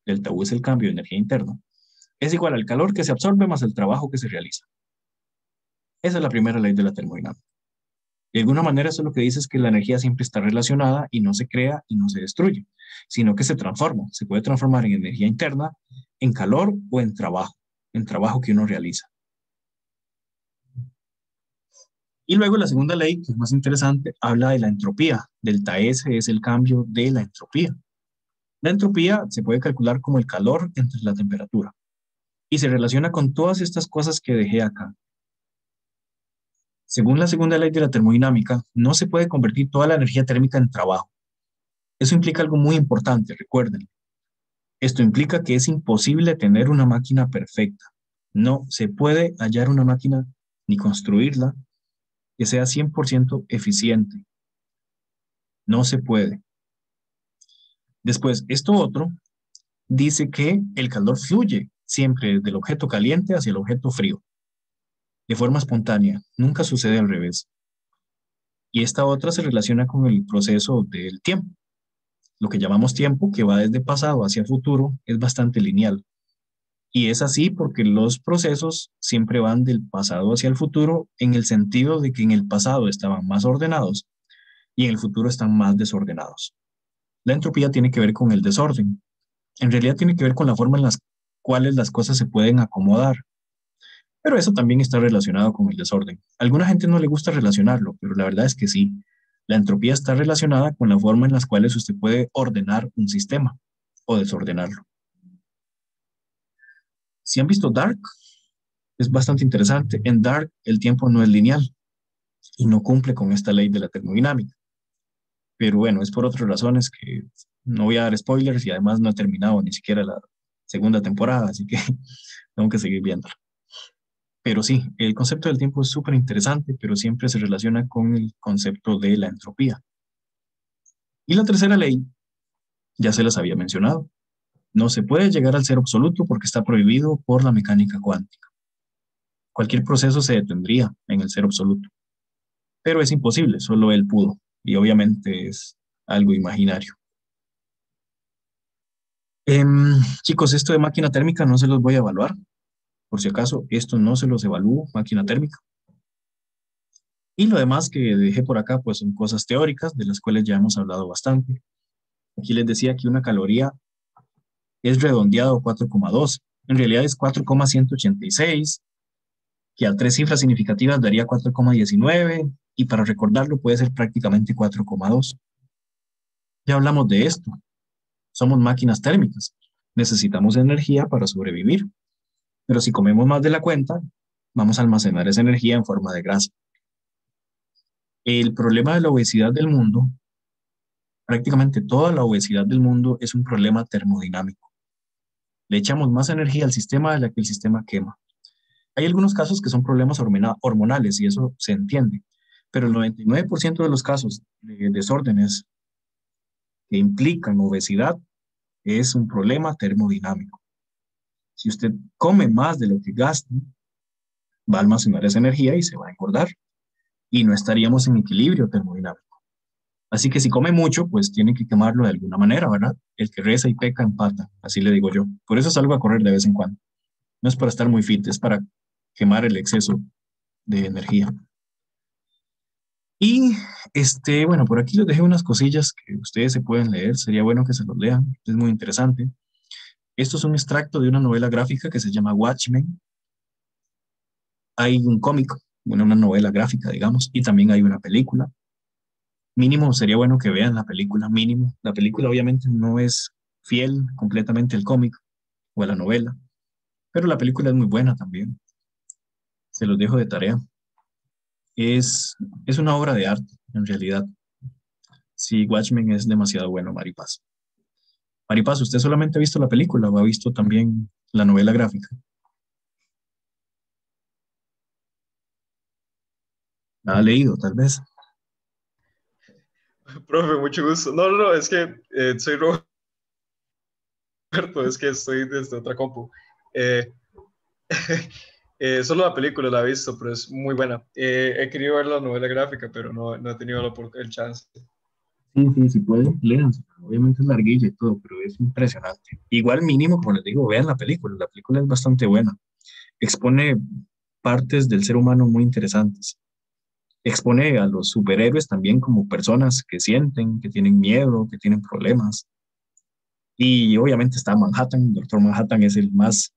es el cambio de energía interna, es igual al calor que se absorbe más el trabajo que se realiza. Esa es la primera ley de la termodinámica. De alguna manera eso lo que dice es que la energía siempre está relacionada y no se crea y no se destruye, sino que se transforma. Se puede transformar en energía interna, en calor o en trabajo que uno realiza. Y luego la segunda ley, que es más interesante, habla de la entropía. Delta S es el cambio de la entropía. La entropía se puede calcular como el calor entre la temperatura y se relaciona con todas estas cosas que dejé acá. Según la segunda ley de la termodinámica, no se puede convertir toda la energía térmica en trabajo. Eso implica algo muy importante, recuerden. Esto implica que es imposible tener una máquina perfecta. No se puede hallar una máquina ni construirla que sea 100% eficiente. No se puede. Después, esto otro dice que el calor fluye siempre del objeto caliente hacia el objeto frío. de forma espontánea, nunca sucede al revés. Y esta otra se relaciona con el proceso del tiempo. Lo que llamamos tiempo, que va desde pasado hacia futuro, es bastante lineal. Y es así porque los procesos siempre van del pasado hacia el futuro en el sentido de que en el pasado estaban más ordenados y en el futuro están más desordenados. La entropía tiene que ver con el desorden. En realidad tiene que ver con la forma en las cuales las cosas se pueden acomodar. Pero eso también está relacionado con el desorden. A alguna gente no le gusta relacionarlo, pero la verdad es que sí. La entropía está relacionada con la forma en las cuales usted puede ordenar un sistema o desordenarlo. Si han visto Dark, es bastante interesante. En Dark el tiempo no es lineal y no cumple con esta ley de la termodinámica. Pero bueno, es por otras razones que no voy a dar spoilers y además no he terminado ni siquiera la segunda temporada, así que tengo que seguir viéndola. Pero sí, el concepto del tiempo es súper interesante, pero siempre se relaciona con el concepto de la entropía. Y la tercera ley, ya se las había mencionado. No se puede llegar al cero absoluto porque está prohibido por la mecánica cuántica. Cualquier proceso se detendría en el cero absoluto. Pero es imposible, solo él pudo. Y obviamente es algo imaginario. Chicos, esto de máquina térmica no se los voy a evaluar. Por si acaso, esto no se los evalúo, máquina térmica. Y lo demás que dejé por acá, pues son cosas teóricas, de las cuales ya hemos hablado bastante. Aquí les decía que una caloría es redondeado 4,2. En realidad es 4,186, que a 3 cifras significativas daría 4,19, y para recordarlo puede ser prácticamente 4,2. Ya hablamos de esto. Somos máquinas térmicas. Necesitamos energía para sobrevivir. Pero si comemos más de la cuenta, vamos a almacenar esa energía en forma de grasa. El problema de la obesidad del mundo, prácticamente toda la obesidad del mundo es un problema termodinámico. Le echamos más energía al sistema de la que el sistema quema. Hay algunos casos que son problemas hormonales y eso se entiende, pero el 99% de los casos de desórdenes que implican obesidad es un problema termodinámico. Si usted come más de lo que gasta, va a almacenar esa energía y se va a engordar. Y no estaríamos en equilibrio termodinámico. Así que si come mucho, pues tiene que quemarlo de alguna manera, ¿verdad? El que reza y peca empata, así le digo yo. Por eso salgo a correr de vez en cuando. No es para estar muy fit, es para quemar el exceso de energía. Y, bueno, por aquí les dejé unas cosillas que ustedes se pueden leer. Sería bueno que se los lean, es muy interesante. Esto es un extracto de una novela gráfica que se llama Watchmen. Hay un cómic, una novela gráfica, digamos, y también hay una película. Mínimo sería bueno que vean la película, mínimo. La película obviamente no es fiel completamente al cómic o a la novela, pero la película es muy buena también. Se los dejo de tarea. Es una obra de arte, en realidad. Sí, Watchmen es demasiado bueno, Maripaz. Maripaz, ¿usted solamente ha visto la película o ha visto también la novela gráfica? ¿La ha leído, tal vez? Profe, mucho gusto. No, es que soy Roberto, es que estoy desde otra compu. Solo la película la he visto, pero es muy buena. He querido ver la novela gráfica, pero no he tenido el chance. Sí, pueden, léanse. Obviamente es larguilla y todo, pero es impresionante. Igual mínimo, como les digo, vean la película. La película es bastante buena. Expone partes del ser humano muy interesantes. Expone a los superhéroes también como personas que sienten, que tienen miedo, que tienen problemas. Y obviamente está Manhattan. Doctor Manhattan es el más,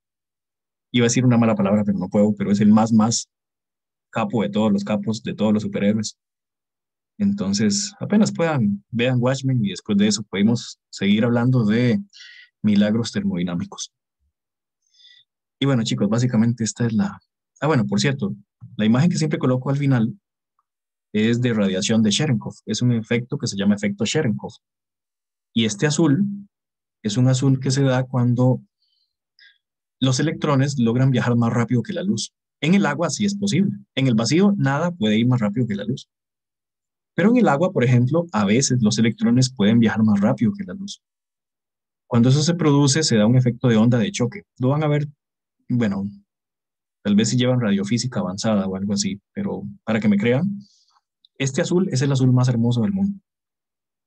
iba a decir una mala palabra, pero no puedo, pero es el más capo de todos los capos, de todos los superhéroes. Entonces, apenas puedan, vean Watchmen y después de eso podemos seguir hablando de milagros termodinámicos. Y bueno, chicos, básicamente esta es la... Ah, bueno, por cierto, la imagen que siempre coloco al final es de radiación de Cherenkov. Es un efecto que se llama efecto Cherenkov. Y este azul es un azul que se da cuando los electrones logran viajar más rápido que la luz. En el agua sí es posible. En el vacío nada puede ir más rápido que la luz. Pero en el agua, por ejemplo, a veces los electrones pueden viajar más rápido que la luz. Cuando eso se produce, se da un efecto de onda de choque. Lo van a ver, bueno, Tal vez si llevan radiofísica avanzada o algo así, pero para que me crean, este azul es el azul más hermoso del mundo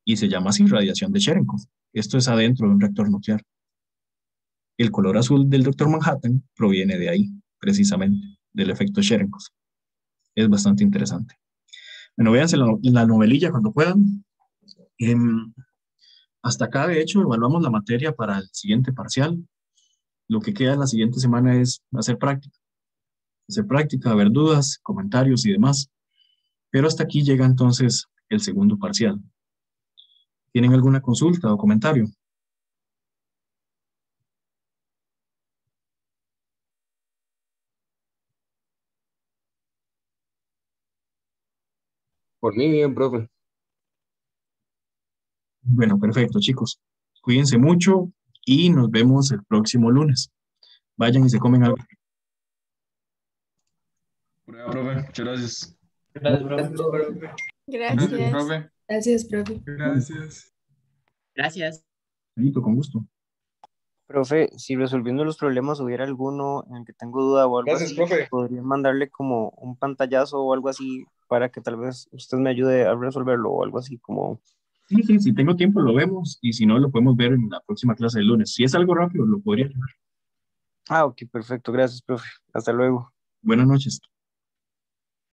y se llama así radiación de Cherenkov. Esto es adentro de un reactor nuclear. El color azul del Doctor Manhattan proviene de ahí, precisamente, del efecto Cherenkov. Es bastante interesante. Bueno, véanse la novelilla cuando puedan. Hasta acá, de hecho, evaluamos la materia para el siguiente parcial. Lo que queda la siguiente semana es hacer práctica. Hacer práctica, ver dudas, comentarios y demás. Pero hasta aquí llega entonces el segundo parcial. ¿Tienen alguna consulta o comentario? Por mí, bien, profe. Bueno, perfecto, chicos. Cuídense mucho y nos vemos el próximo lunes. Vayan y se comen algo. Prueba, profe. Muchas gracias. Gracias, profe. Gracias. profe. Gracias, profe. Gracias. Gracias. Listo, con gusto. Profe, si resolviendo los problemas hubiera alguno en el que tengo duda o algo Gracias, así, profe. podría mandarle como un pantallazo o algo así para que tal vez usted me ayude a resolverlo o algo así como... Sí, si tengo tiempo lo vemos y si no lo podemos ver en la próxima clase del lunes. Si es algo rápido, lo podría hacer. Ah, ok, perfecto. Gracias, profe. Hasta luego. Buenas noches.